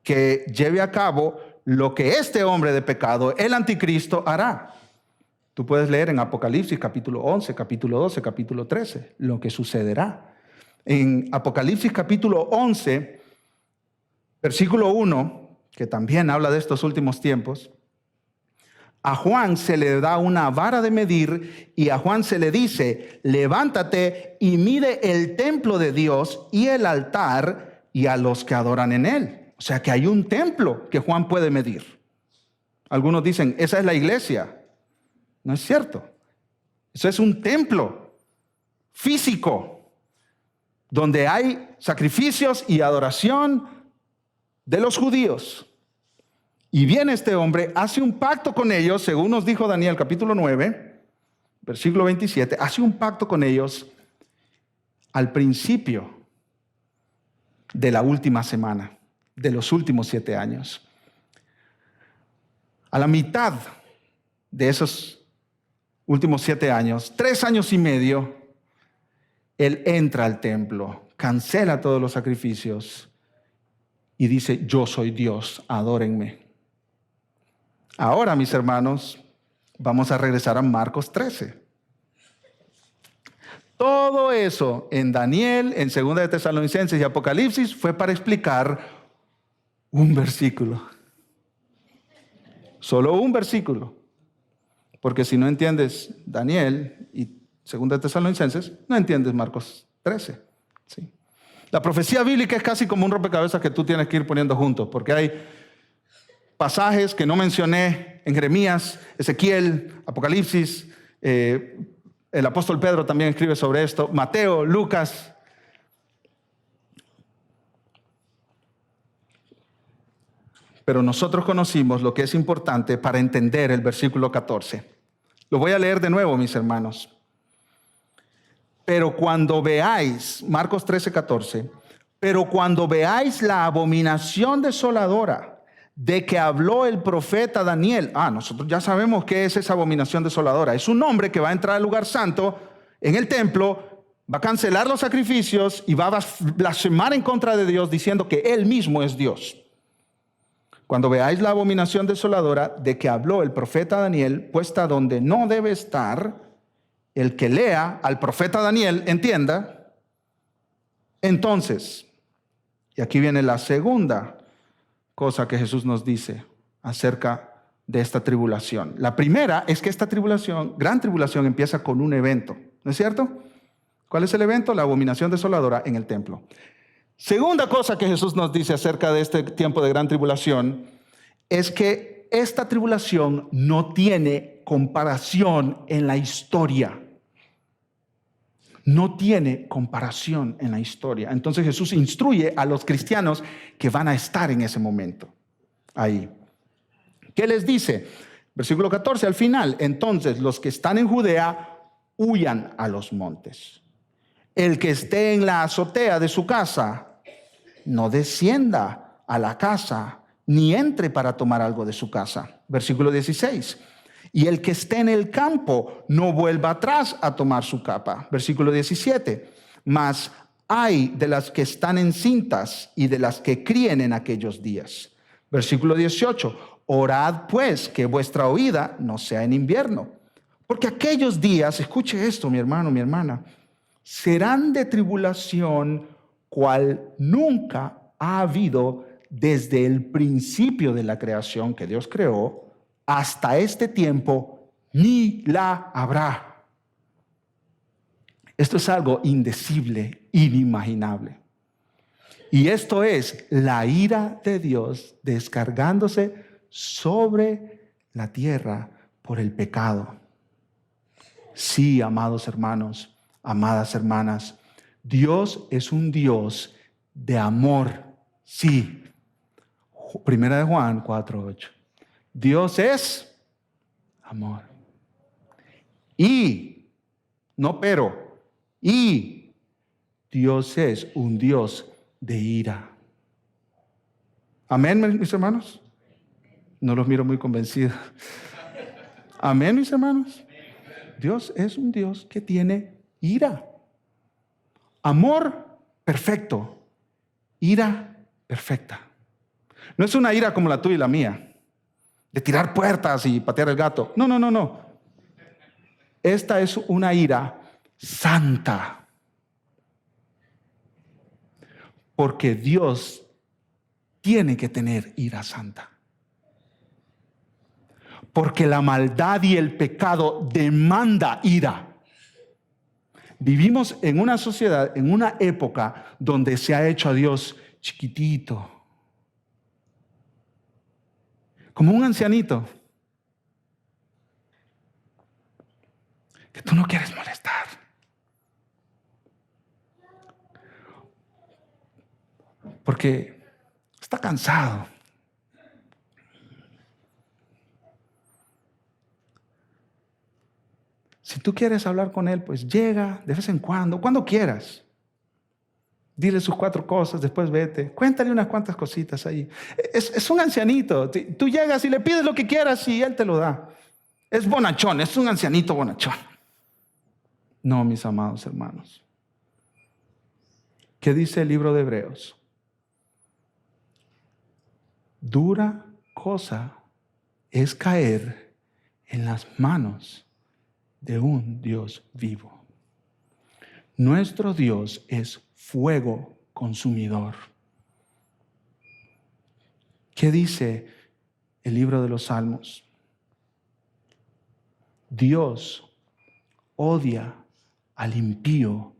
que lleve a cabo lo que este hombre de pecado, el anticristo, hará. Tú puedes leer en Apocalipsis capítulo 11, capítulo 12, capítulo 13, lo que sucederá. En Apocalipsis capítulo 11, versículo 1, que también habla de estos últimos tiempos, a Juan se le da una vara de medir y a Juan se le dice, levántate y mide el templo de Dios y el altar y a los que adoran en él. O sea que hay un templo que Juan puede medir. Algunos dicen, esa es la iglesia. No es cierto. Eso es un templo físico donde hay sacrificios y adoración de los judíos. Y viene este hombre, hace un pacto con ellos, según nos dijo Daniel capítulo 9, versículo 27, hace un pacto con ellos al principio de la última semana, de los últimos 7 años. A la mitad de esos últimos 7 años, 3 años y medio, él entra al templo, cancela todos los sacrificios y dice, yo soy Dios, adórenme. Ahora, mis hermanos, vamos a regresar a Marcos 13. Todo eso en Daniel, en 2 de Tesalonicenses y Apocalipsis fue para explicar un versículo. Solo un versículo. Porque si no entiendes Daniel y 2 de Tesalonicenses, no entiendes Marcos 13. ¿Sí? La profecía bíblica es casi como un rompecabezas que tú tienes que ir poniendo juntos, porque hay pasajes que no mencioné en Jeremías, Ezequiel, Apocalipsis, el apóstol Pedro también escribe sobre esto, Mateo, Lucas. Pero nosotros conocimos lo que es importante para entender el versículo 14. Lo voy a leer de nuevo, mis hermanos. Pero cuando veáis, Marcos 13, 14, pero cuando veáis la abominación desoladora de que habló el profeta Daniel. Nosotros ya sabemos qué es esa abominación desoladora. Es un hombre que va a entrar al lugar santo, en el templo, va a cancelar los sacrificios y va a blasfemar en contra de Dios diciendo que él mismo es Dios. Cuando veáis la abominación desoladora de que habló el profeta Daniel, puesta donde no debe estar, el que lea al profeta Daniel entienda. Entonces, y aquí viene la segunda cosa que Jesús nos dice acerca de esta tribulación. La primera es que esta tribulación, gran tribulación, empieza con un evento, ¿no es cierto? ¿Cuál es el evento? La abominación desoladora en el templo. Segunda cosa que Jesús nos dice acerca de este tiempo de gran tribulación es que esta tribulación no tiene comparación en la historia. No tiene comparación en la historia. Entonces Jesús instruye a los cristianos que van a estar en ese momento ahí. ¿Qué les dice? Versículo 14 al final. Entonces los que están en Judea huyan a los montes. El que esté en la azotea de su casa no descienda a la casa ni entre para tomar algo de su casa. Versículo 16. Y el que esté en el campo no vuelva atrás a tomar su capa. Versículo 17. Mas hay de las que están encintas y de las que críen en aquellos días. Versículo 18. Orad pues que vuestra huida no sea en invierno. Porque aquellos días, escuche esto, mi hermano, mi hermana, serán de tribulación cual nunca ha habido desde el principio de la creación que Dios creó hasta este tiempo, ni la habrá. Esto es algo indecible, inimaginable. Y esto es la ira de Dios descargándose sobre la tierra por el pecado. Sí, amados hermanos, amadas hermanas, Dios es un Dios de amor. Sí. Primera de Juan 4:8. Dios es amor. Y Dios es un Dios de ira. Amén, mis hermanos. No los miro muy convencidos. Amén, mis hermanos. Dios es un Dios que tiene ira. Amor perfecto. Ira perfecta. No es una ira como la tuya y la mía, de tirar puertas y patear el gato. No. Esta es una ira santa. Porque Dios tiene que tener ira santa. Porque la maldad y el pecado demanda ira. Vivimos en una sociedad, en una época donde se ha hecho a Dios chiquitito. Como un ancianito que tú no quieres molestar. Porque está cansado. Si tú quieres hablar con él, pues llega de vez en cuando quieras. Dile sus 4 cosas, después vete. Cuéntale unas cuantas cositas ahí. Es un ancianito. Tú llegas y le pides lo que quieras y él te lo da. Es bonachón, es un ancianito bonachón. No, mis amados hermanos. ¿Qué dice el libro de Hebreos? Dura cosa es caer en las manos de un Dios vivo. Nuestro Dios es fuego consumidor. ¿Qué dice el libro de los Salmos? Dios odia al impío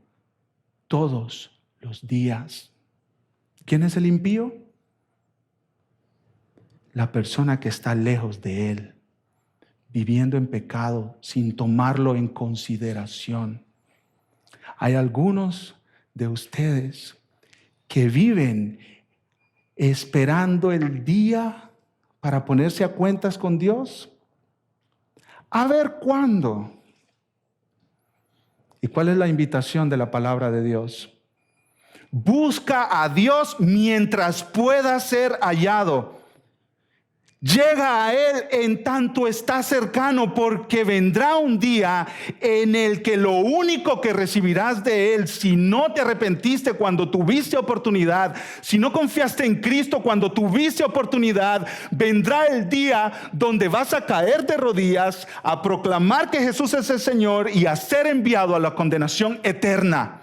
todos los días. ¿Quién es el impío? La persona que está lejos de Él, viviendo en pecado sin tomarlo en consideración. Hay algunos de ustedes que viven esperando el día para ponerse a cuentas con Dios. A ver cuándo. ¿Y cuál es la invitación de la palabra de Dios? Busca a Dios mientras pueda ser hallado. Llega a Él en tanto está cercano, porque vendrá un día en el que lo único que recibirás de Él, si no te arrepentiste cuando tuviste oportunidad, si no confiaste en Cristo cuando tuviste oportunidad, vendrá el día donde vas a caer de rodillas, a proclamar que Jesús es el Señor y a ser enviado a la condenación eterna,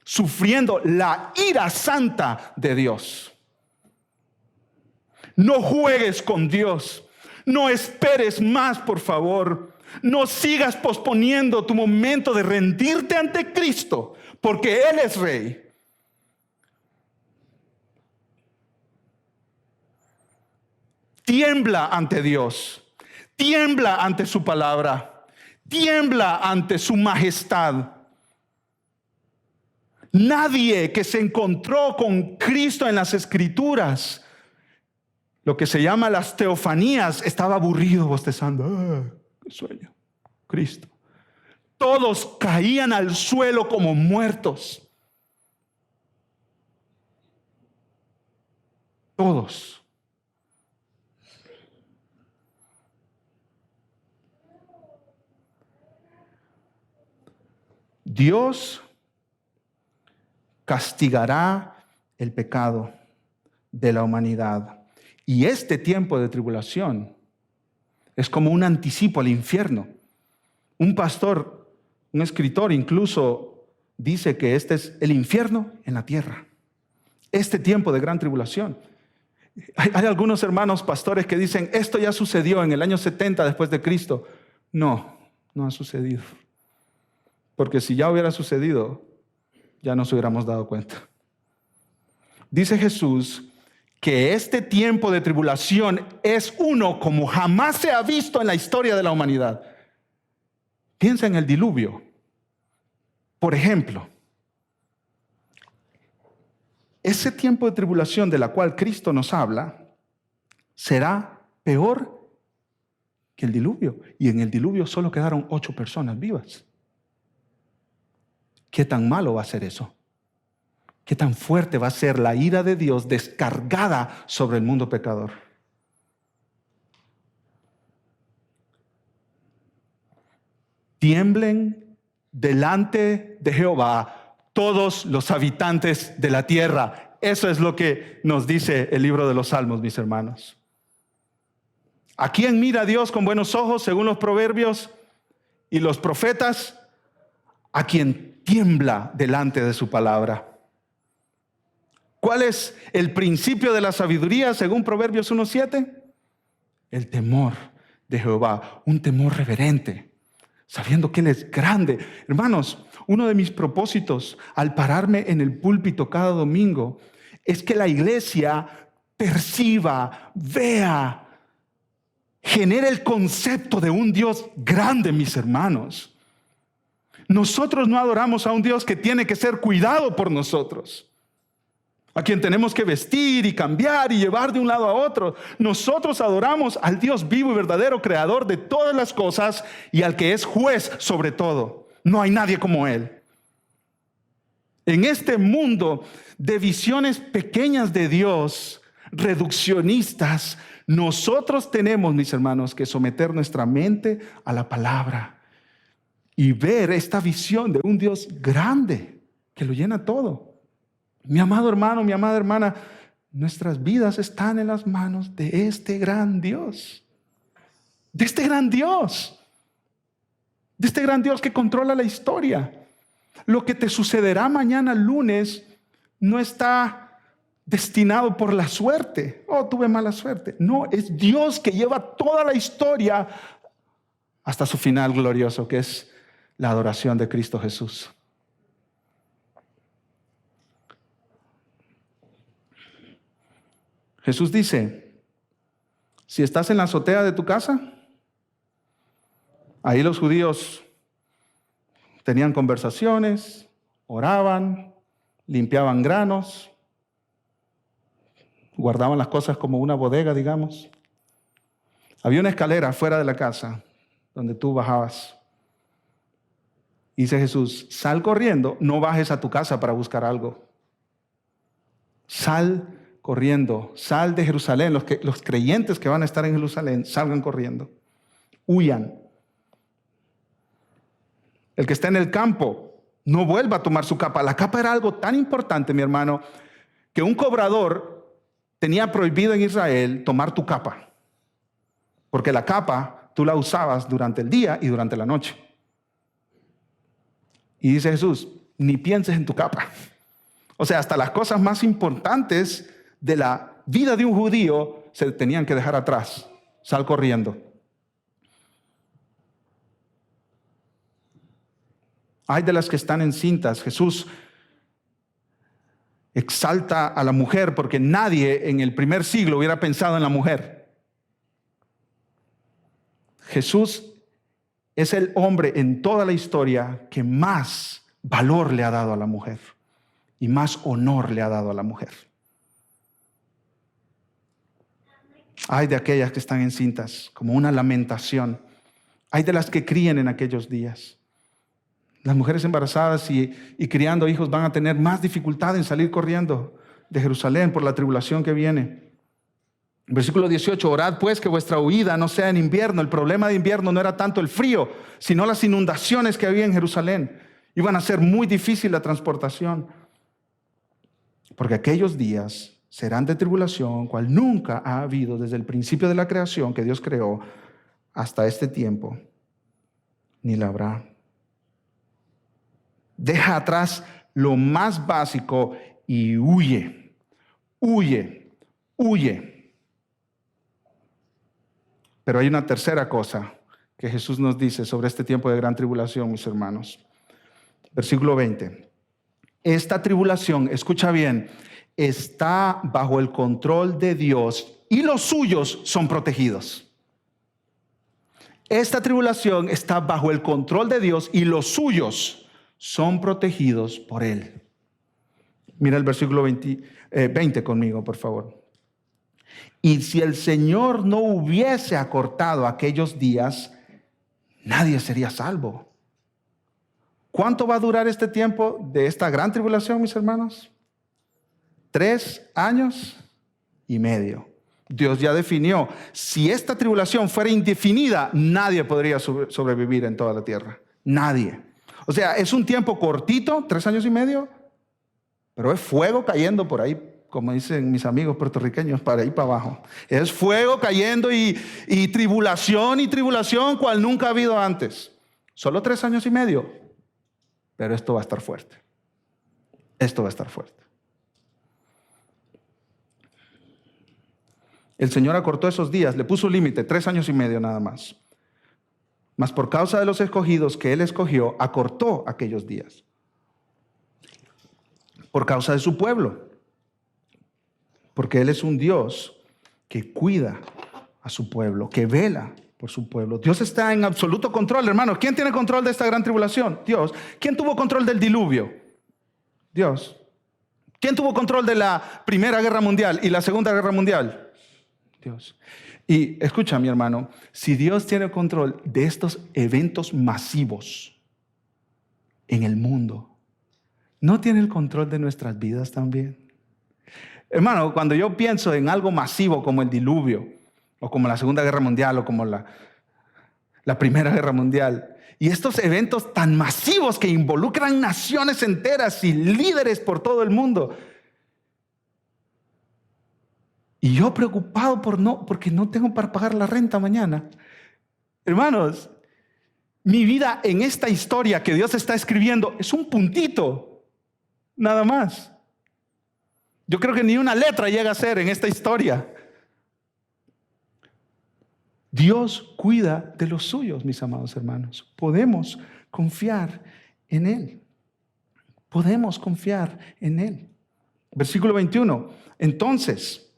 sufriendo la ira santa de Dios. No juegues con Dios. No esperes más, por favor. No sigas posponiendo tu momento de rendirte ante Cristo, porque Él es Rey. Tiembla ante Dios. Tiembla ante su palabra. Tiembla ante su majestad. Nadie que se encontró con Cristo en las Escrituras, lo que se llama las teofanías, estaba aburrido, bostezando. ¡Qué sueño! Cristo. Todos caían al suelo como muertos. Todos. Dios castigará el pecado de la humanidad. Y este tiempo de tribulación es como un anticipo al infierno. Un pastor, un escritor incluso dice que este es el infierno en la tierra. Este tiempo de gran tribulación. Hay algunos hermanos pastores que dicen, esto ya sucedió en el año 70 después de Cristo. No, no ha sucedido. Porque si ya hubiera sucedido, ya nos hubiéramos dado cuenta. Dice Jesús que este tiempo de tribulación es uno como jamás se ha visto en la historia de la humanidad. Piensa en el diluvio. Por ejemplo, ese tiempo de tribulación de la cual Cristo nos habla será peor que el diluvio. Y en el diluvio solo quedaron 8 personas vivas. ¿Qué tan malo va a ser eso? ¿Qué tan fuerte va a ser la ira de Dios descargada sobre el mundo pecador? Tiemblen delante de Jehová todos los habitantes de la tierra. Eso es lo que nos dice el libro de los Salmos, mis hermanos. ¿A quién mira Dios con buenos ojos, según los proverbios y los profetas? A quien tiembla delante de su palabra. ¿Cuál es el principio de la sabiduría según Proverbios 1:7? El temor de Jehová, un temor reverente, sabiendo que Él es grande. Hermanos, uno de mis propósitos al pararme en el púlpito cada domingo es que la iglesia perciba, vea, genere el concepto de un Dios grande, mis hermanos. Nosotros no adoramos a un Dios que tiene que ser cuidado por nosotros, a quien tenemos que vestir y cambiar y llevar de un lado a otro. Nosotros adoramos al Dios vivo y verdadero, creador de todas las cosas y al que es juez sobre todo. No hay nadie como Él. En este mundo de visiones pequeñas de Dios, reduccionistas, nosotros tenemos, mis hermanos, que someter nuestra mente a la palabra y ver esta visión de un Dios grande que lo llena todo. Mi amado hermano, mi amada hermana, nuestras vidas están en las manos de este gran Dios. de este gran Dios. De este gran Dios que controla la historia. Lo que te sucederá mañana lunes no está destinado por la suerte. Oh, tuve mala suerte. No, es Dios que lleva toda la historia hasta su final glorioso, que es la adoración de Cristo Jesús. Jesús dice, si estás en la azotea de tu casa, ahí los judíos tenían conversaciones, oraban, limpiaban granos, guardaban las cosas como una bodega, digamos. Había una escalera fuera de la casa donde tú bajabas. Dice Jesús, sal corriendo, no bajes a tu casa para buscar algo. Sal corriendo, sal de Jerusalén. Los creyentes que van a estar en Jerusalén, salgan corriendo. Huyan. El que está en el campo, no vuelva a tomar su capa. La capa era algo tan importante, mi hermano, que un cobrador tenía prohibido en Israel tomar tu capa. Porque la capa tú la usabas durante el día y durante la noche. Y dice Jesús, ni pienses en tu capa. O sea, hasta las cosas más importantes de la vida de un judío se tenían que dejar atrás. Sal corriendo. Hay de las que están encintas. Jesús exalta a la mujer porque nadie en el primer siglo hubiera pensado en la mujer. Jesús es el hombre en toda la historia que más valor le ha dado a la mujer y más honor le ha dado a la mujer. Hay de aquellas que están encintas, como una lamentación. Hay de las que crían en aquellos días. Las mujeres embarazadas y criando hijos van a tener más dificultad en salir corriendo de Jerusalén por la tribulación que viene. Versículo 18, orad pues que vuestra huida no sea en invierno. El problema de invierno no era tanto el frío, sino las inundaciones que había en Jerusalén. Iban a ser muy difícil la transportación. Porque aquellos días serán de tribulación, cual nunca ha habido desde el principio de la creación que Dios creó hasta este tiempo, ni la habrá. Deja atrás lo más básico y huye, huye, huye. Pero hay una tercera cosa que Jesús nos dice sobre este tiempo de gran tribulación, mis hermanos. Versículo 20. Esta tribulación, escucha bien, está bajo el control de Dios y los suyos son protegidos. Esta tribulación está bajo el control de Dios y los suyos son protegidos por Él. Mira el versículo 20 conmigo, por favor. Y si el Señor no hubiese acortado aquellos días, nadie sería salvo. ¿Cuánto va a durar este tiempo de esta gran tribulación, mis hermanos? 3 años y medio. Dios ya definió, si esta tribulación fuera indefinida, nadie podría sobrevivir en toda la tierra. Nadie. O sea, es un tiempo cortito, 3 años y medio, pero es fuego cayendo por ahí, como dicen mis amigos puertorriqueños, para ahí para abajo. Es fuego cayendo y tribulación cual nunca ha habido antes. Solo 3 años y medio, pero esto va a estar fuerte. Esto va a estar fuerte. El Señor acortó esos días, le puso límite, 3 años y medio nada más. Mas por causa de los escogidos que Él escogió, acortó aquellos días. Por causa de su pueblo. Porque Él es un Dios que cuida a su pueblo, que vela por su pueblo. Dios está en absoluto control, hermanos. ¿Quién tiene control de esta gran tribulación? Dios. ¿Quién tuvo control del diluvio? Dios. ¿Quién tuvo control de la Primera Guerra Mundial y la Segunda Guerra Mundial? Dios. Y escucha, mi hermano, si Dios tiene control de estos eventos masivos en el mundo, ¿no tiene el control de nuestras vidas también? Hermano, cuando yo pienso en algo masivo como el diluvio, o como la Segunda Guerra Mundial, o como la Primera Guerra Mundial, y estos eventos tan masivos que involucran naciones enteras y líderes por todo el mundo, y yo preocupado porque no tengo para pagar la renta mañana. Hermanos, mi vida en esta historia que Dios está escribiendo es un puntito, nada más. Yo creo que ni una letra llega a ser en esta historia. Dios cuida de los suyos, mis amados hermanos. Podemos confiar en Él. Podemos confiar en Él. Versículo 21. Entonces,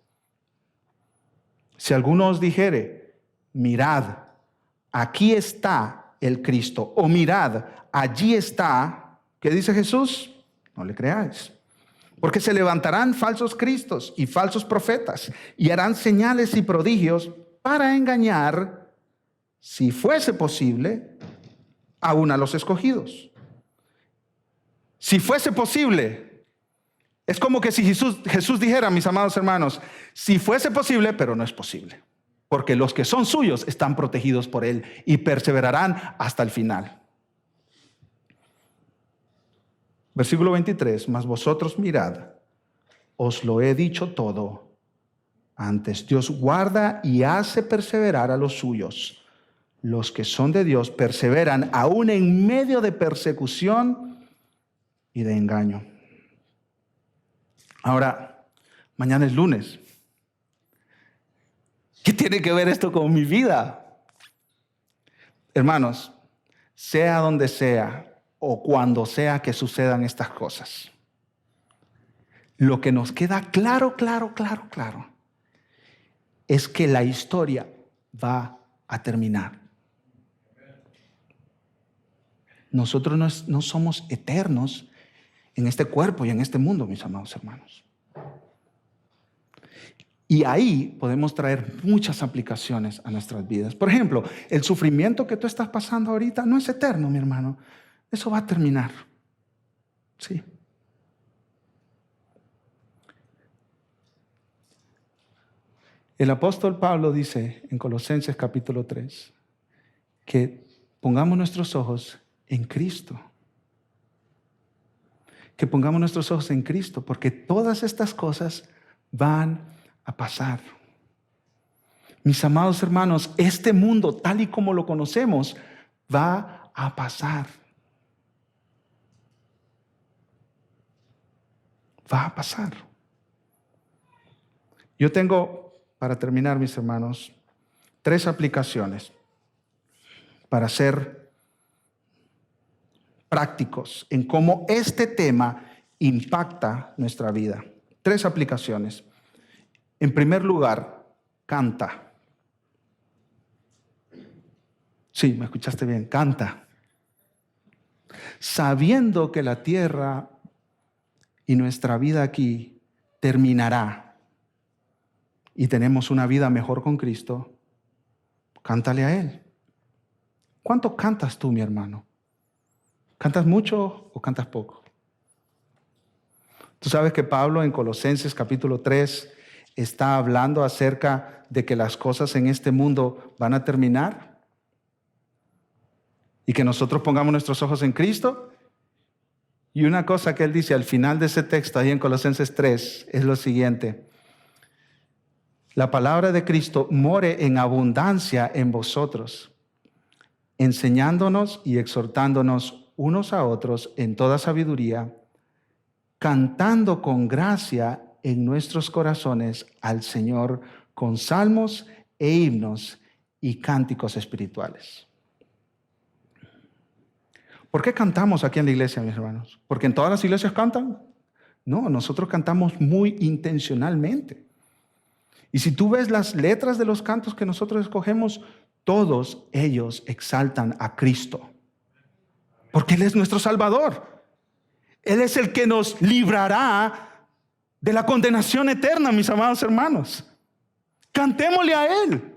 si alguno os dijere, mirad, aquí está el Cristo, o mirad, allí está, ¿qué dice Jesús? No le creáis. Porque se levantarán falsos cristos y falsos profetas, y harán señales y prodigios para engañar, si fuese posible, aún a los escogidos. Si fuese posible, es como que si Jesús dijera, mis amados hermanos, si fuese posible, pero no es posible. Porque los que son suyos están protegidos por Él y perseverarán hasta el final. Versículo 23, mas vosotros mirad, os lo he dicho todo. Antes Dios guarda y hace perseverar a los suyos. Los que son de Dios perseveran aún en medio de persecución y de engaño. Ahora, mañana es lunes. ¿Qué tiene que ver esto con mi vida? Hermanos, sea donde sea o cuando sea que sucedan estas cosas, lo que nos queda claro, es que la historia va a terminar. Nosotros no somos eternos en este cuerpo y en este mundo, mis amados hermanos. Y ahí podemos traer muchas aplicaciones a nuestras vidas. Por ejemplo, el sufrimiento que tú estás pasando ahorita no es eterno, mi hermano. Eso va a terminar. Sí. El apóstol Pablo dice en Colosenses capítulo 3 que pongamos nuestros ojos en Cristo. Que pongamos nuestros ojos en Cristo, porque todas estas cosas van a pasar. Mis amados hermanos, este mundo tal y como lo conocemos va a pasar. Va a pasar. Yo tengo, para terminar, mis hermanos, 3 aplicaciones para ser prácticos en cómo este tema impacta nuestra vida. 3 aplicaciones. En primer lugar, canta. Sí, me escuchaste bien, canta. Sabiendo que la tierra y nuestra vida aquí terminará y tenemos una vida mejor con Cristo, cántale a Él. ¿Cuánto cantas tú, mi hermano? ¿Cantas mucho o cantas poco? Tú sabes que Pablo en Colosenses capítulo 3 está hablando acerca de que las cosas en este mundo van a terminar y que nosotros pongamos nuestros ojos en Cristo. Y una cosa que él dice al final de ese texto, ahí en Colosenses 3, es lo siguiente: la palabra de Cristo more en abundancia en vosotros, enseñándonos y exhortándonos unos a otros en toda sabiduría, cantando con gracia en nuestros corazones al Señor con salmos e himnos y cánticos espirituales. ¿Por qué cantamos aquí en la iglesia, mis hermanos? ¿Porque en todas las iglesias cantan? No, nosotros cantamos muy intencionalmente. Y si tú ves las letras de los cantos que nosotros escogemos, todos ellos exaltan a Cristo. Porque Él es nuestro Salvador. Él es el que nos librará de la condenación eterna, mis amados hermanos. Cantémosle a Él.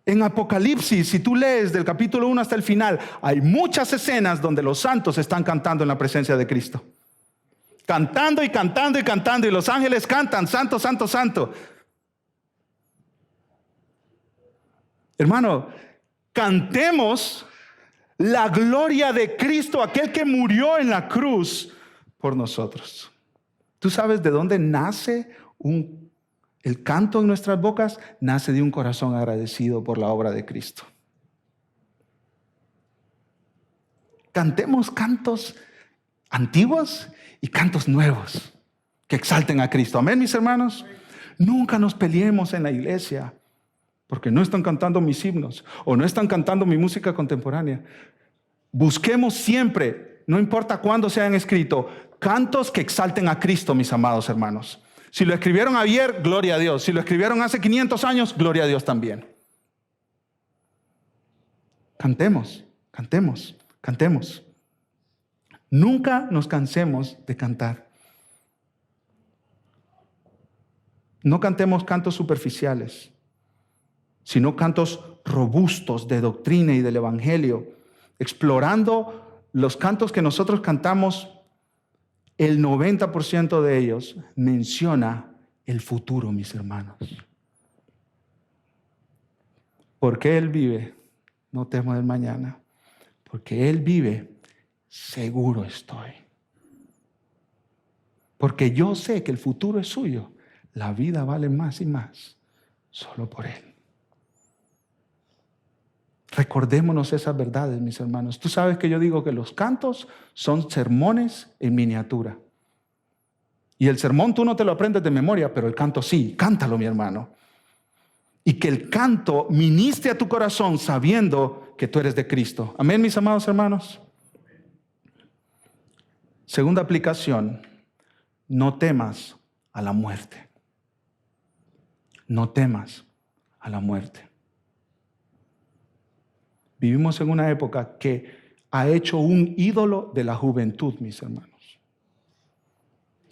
En Apocalipsis, si tú lees del capítulo 1 hasta el final, hay muchas escenas donde los santos están cantando en la presencia de Cristo. Cantando y cantando y cantando, y los ángeles cantan, santo, santo, santo. Hermano, cantemos la gloria de Cristo, aquel que murió en la cruz por nosotros. ¿Tú sabes de dónde nace El canto en nuestras bocas nace de un corazón agradecido por la obra de Cristo. Cantemos cantos antiguos y cantos nuevos que exalten a Cristo. Amén, mis hermanos. Nunca nos peleemos en la iglesia porque no están cantando mis himnos o no están cantando mi música contemporánea. Busquemos siempre, no importa cuándo se hayan escrito, cantos que exalten a Cristo, mis amados hermanos. Si lo escribieron ayer, gloria a Dios. Si lo escribieron hace 500 años, gloria a Dios también. Cantemos, cantemos, cantemos. Nunca nos cansemos de cantar. No cantemos cantos superficiales, sino cantos robustos de doctrina y del evangelio, explorando los cantos que nosotros cantamos. El 90% de ellos menciona el futuro, mis hermanos. Porque Él vive, no temo del mañana. Porque Él vive, seguro estoy. Porque yo sé que el futuro es suyo. La vida vale más y más solo por Él. Recordémonos esas verdades, mis hermanos. Tú sabes que yo digo que los cantos son sermones en miniatura. Y el sermón tú no te lo aprendes de memoria, pero el canto sí. Cántalo, mi hermano. Y que el canto ministre a tu corazón sabiendo que tú eres de Cristo. Amén, mis amados hermanos. Segunda aplicación. No temas a la muerte. No temas a la muerte. Vivimos en una época que ha hecho un ídolo de la juventud, mis hermanos.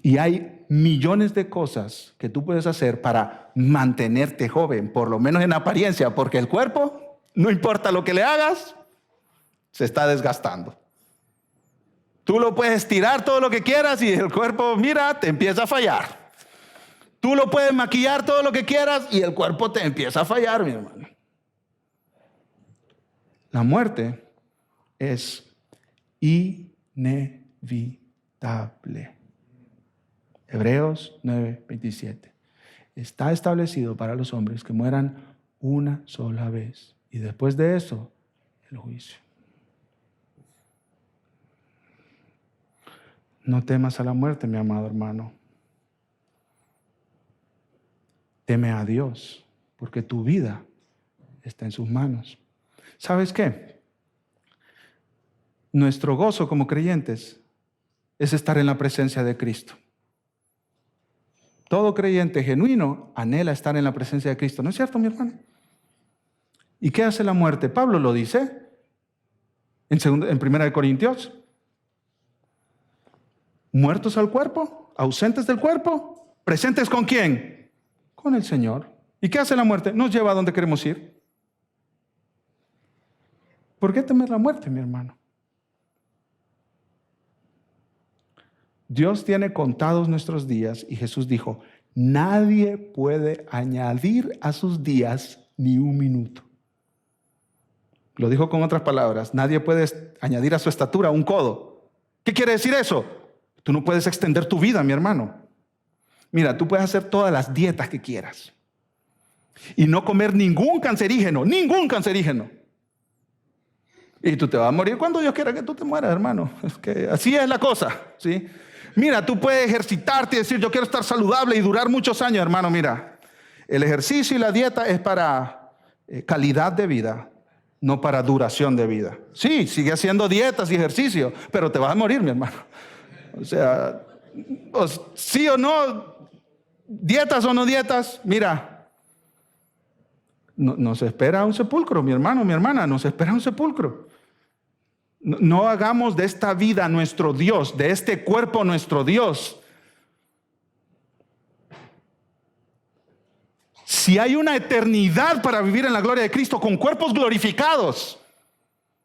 Y hay millones de cosas que tú puedes hacer para mantenerte joven, por lo menos en apariencia, porque el cuerpo, no importa lo que le hagas, se está desgastando. Tú lo puedes estirar todo lo que quieras y el cuerpo, mira, te empieza a fallar. Tú lo puedes maquillar todo lo que quieras y el cuerpo te empieza a fallar, mi hermano. La muerte es inevitable. Hebreos 9:27. Está establecido para los hombres que mueran una sola vez. Y después de eso, el juicio. No temas a la muerte, mi amado hermano. Teme a Dios, porque tu vida está en sus manos. ¿Sabes qué? Nuestro gozo como creyentes es estar en la presencia de Cristo. Todo creyente genuino anhela estar en la presencia de Cristo. ¿No es cierto, mi hermano? ¿Y qué hace la muerte? Pablo lo dice en 1 Corintios. Muertos al cuerpo, ausentes del cuerpo, presentes ¿con quién? Con el Señor. ¿Y qué hace la muerte? Nos lleva a donde queremos ir. ¿Por qué temer la muerte, mi hermano? Dios tiene contados nuestros días y Jesús dijo, nadie puede añadir a sus días ni un minuto. Lo dijo con otras palabras, nadie puede añadir a su estatura un codo. ¿Qué quiere decir eso? Tú no puedes extender tu vida, mi hermano. Mira, tú puedes hacer todas las dietas que quieras y no comer ningún cancerígeno. Y tú te vas a morir cuando Dios quiera que tú te mueras, hermano. Es que así es la cosa, ¿sí? Mira, tú puedes ejercitarte y decir, yo quiero estar saludable y durar muchos años, hermano. Mira, el ejercicio y la dieta es para calidad de vida, no para duración de vida. Sí, sigue haciendo dietas y ejercicio, pero te vas a morir, mi hermano. O sea, sí o no, dietas o no dietas, mira, nos espera un sepulcro, mi hermano, mi hermana, nos espera un sepulcro. No hagamos de esta vida nuestro Dios, de este cuerpo nuestro Dios. Si hay una eternidad para vivir en la gloria de Cristo con cuerpos glorificados,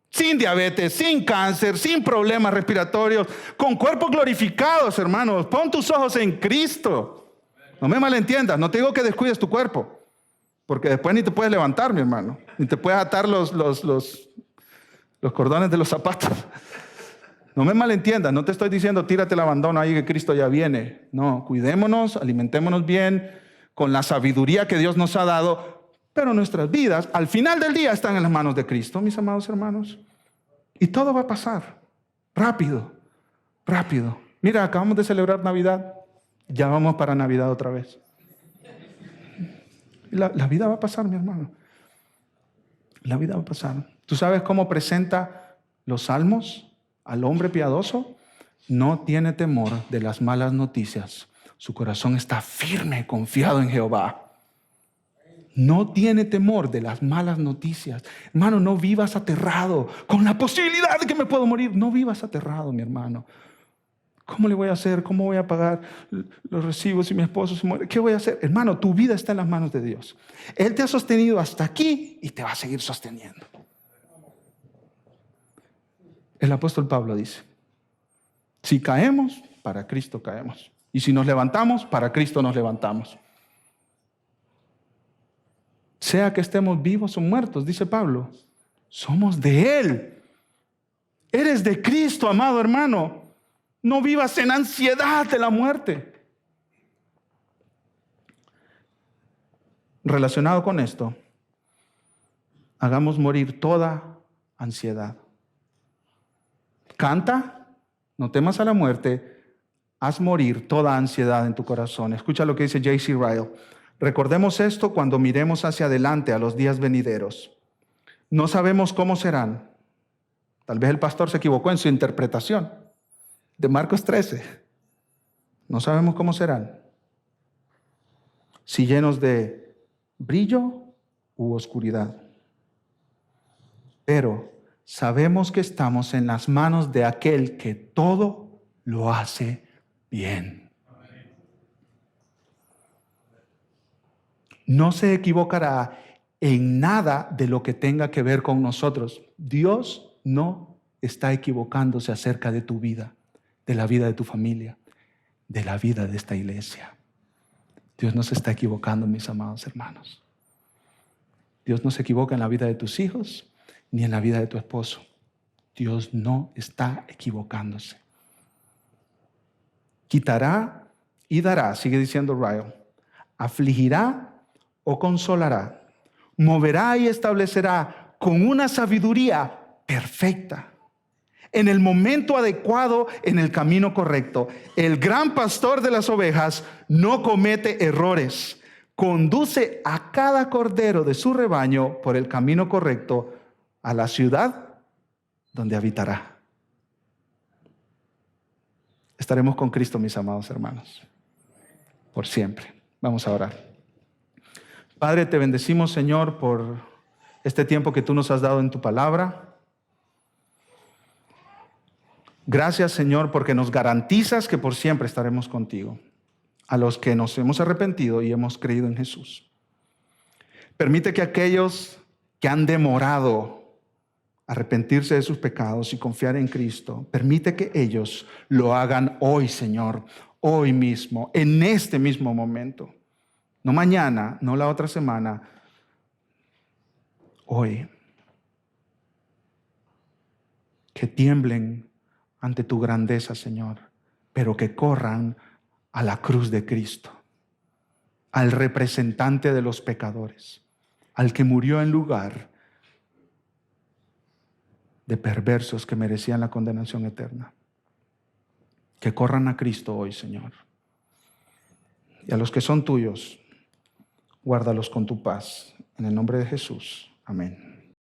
sin diabetes, sin cáncer, sin problemas respiratorios, con cuerpos glorificados, hermanos, pon tus ojos en Cristo. No me malentiendas, no te digo que descuides tu cuerpo, porque después ni te puedes levantar, mi hermano, ni te puedes atar los cordones de los zapatos. No me malentiendas, no te estoy diciendo tírate el abandono ahí que Cristo ya viene. No, cuidémonos, alimentémonos bien, con la sabiduría que Dios nos ha dado, pero nuestras vidas al final del día están en las manos de Cristo, mis amados hermanos. Y todo va a pasar rápido, rápido. Mira, acabamos de celebrar Navidad, ya vamos para Navidad otra vez. La vida va a pasar, mi hermano. La vida va a pasar. ¿Tú sabes cómo presenta los salmos al hombre piadoso? No tiene temor de las malas noticias. Su corazón está firme, confiado en Jehová. No tiene temor de las malas noticias. Hermano, no vivas aterrado con la posibilidad de que me puedo morir. No vivas aterrado, mi hermano. ¿Cómo le voy a hacer? ¿Cómo voy a pagar los recibos si mi esposo se muere? ¿Qué voy a hacer? Hermano, tu vida está en las manos de Dios. Él te ha sostenido hasta aquí y te va a seguir sosteniendo. El apóstol Pablo dice, si caemos, para Cristo caemos. Y si nos levantamos, para Cristo nos levantamos. Sea que estemos vivos o muertos, dice Pablo, somos de Él. Eres de Cristo, amado hermano. No vivas en ansiedad de la muerte. Relacionado con esto, hagamos morir toda ansiedad. Canta, no temas a la muerte, haz morir toda ansiedad en tu corazón. Escucha lo que dice J.C. Ryle. Recordemos esto cuando miremos hacia adelante a los días venideros. No sabemos cómo serán. Tal vez el pastor se equivocó en su interpretación de Marcos 13. No sabemos cómo serán. Si llenos de brillo u oscuridad. Pero sabemos que estamos en las manos de aquel que todo lo hace bien. No se equivocará en nada de lo que tenga que ver con nosotros. Dios no está equivocándose acerca de tu vida, de la vida de tu familia, de la vida de esta iglesia. Dios no se está equivocando, mis amados hermanos. Dios no se equivoca en la vida de tus hijos ni en la vida de tu esposo. Dios no está equivocándose. Quitará y dará, sigue diciendo Ryle. Afligirá o consolará. Moverá y establecerá con una sabiduría perfecta. En el momento adecuado, en el camino correcto. El gran pastor de las ovejas no comete errores. Conduce a cada cordero de su rebaño por el camino correcto a la ciudad donde habitará. Estaremos con Cristo, mis amados hermanos, por siempre. Vamos a orar. Padre, te bendecimos, Señor, por este tiempo que tú nos has dado en tu palabra. Gracias, Señor, porque nos garantizas que por siempre estaremos contigo, a los que nos hemos arrepentido y hemos creído en Jesús. Permite que aquellos que han demorado arrepentirse de sus pecados y confiar en Cristo, permite que ellos lo hagan hoy, Señor, hoy mismo, en este mismo momento. No mañana, no la otra semana, hoy. Que tiemblen ante tu grandeza, Señor, pero que corran a la cruz de Cristo, al representante de los pecadores, al que murió en lugar de perversos que merecían la condenación eterna. Que corran a Cristo hoy, Señor. Y a los que son tuyos, guárdalos con tu paz. En el nombre de Jesús. Amén.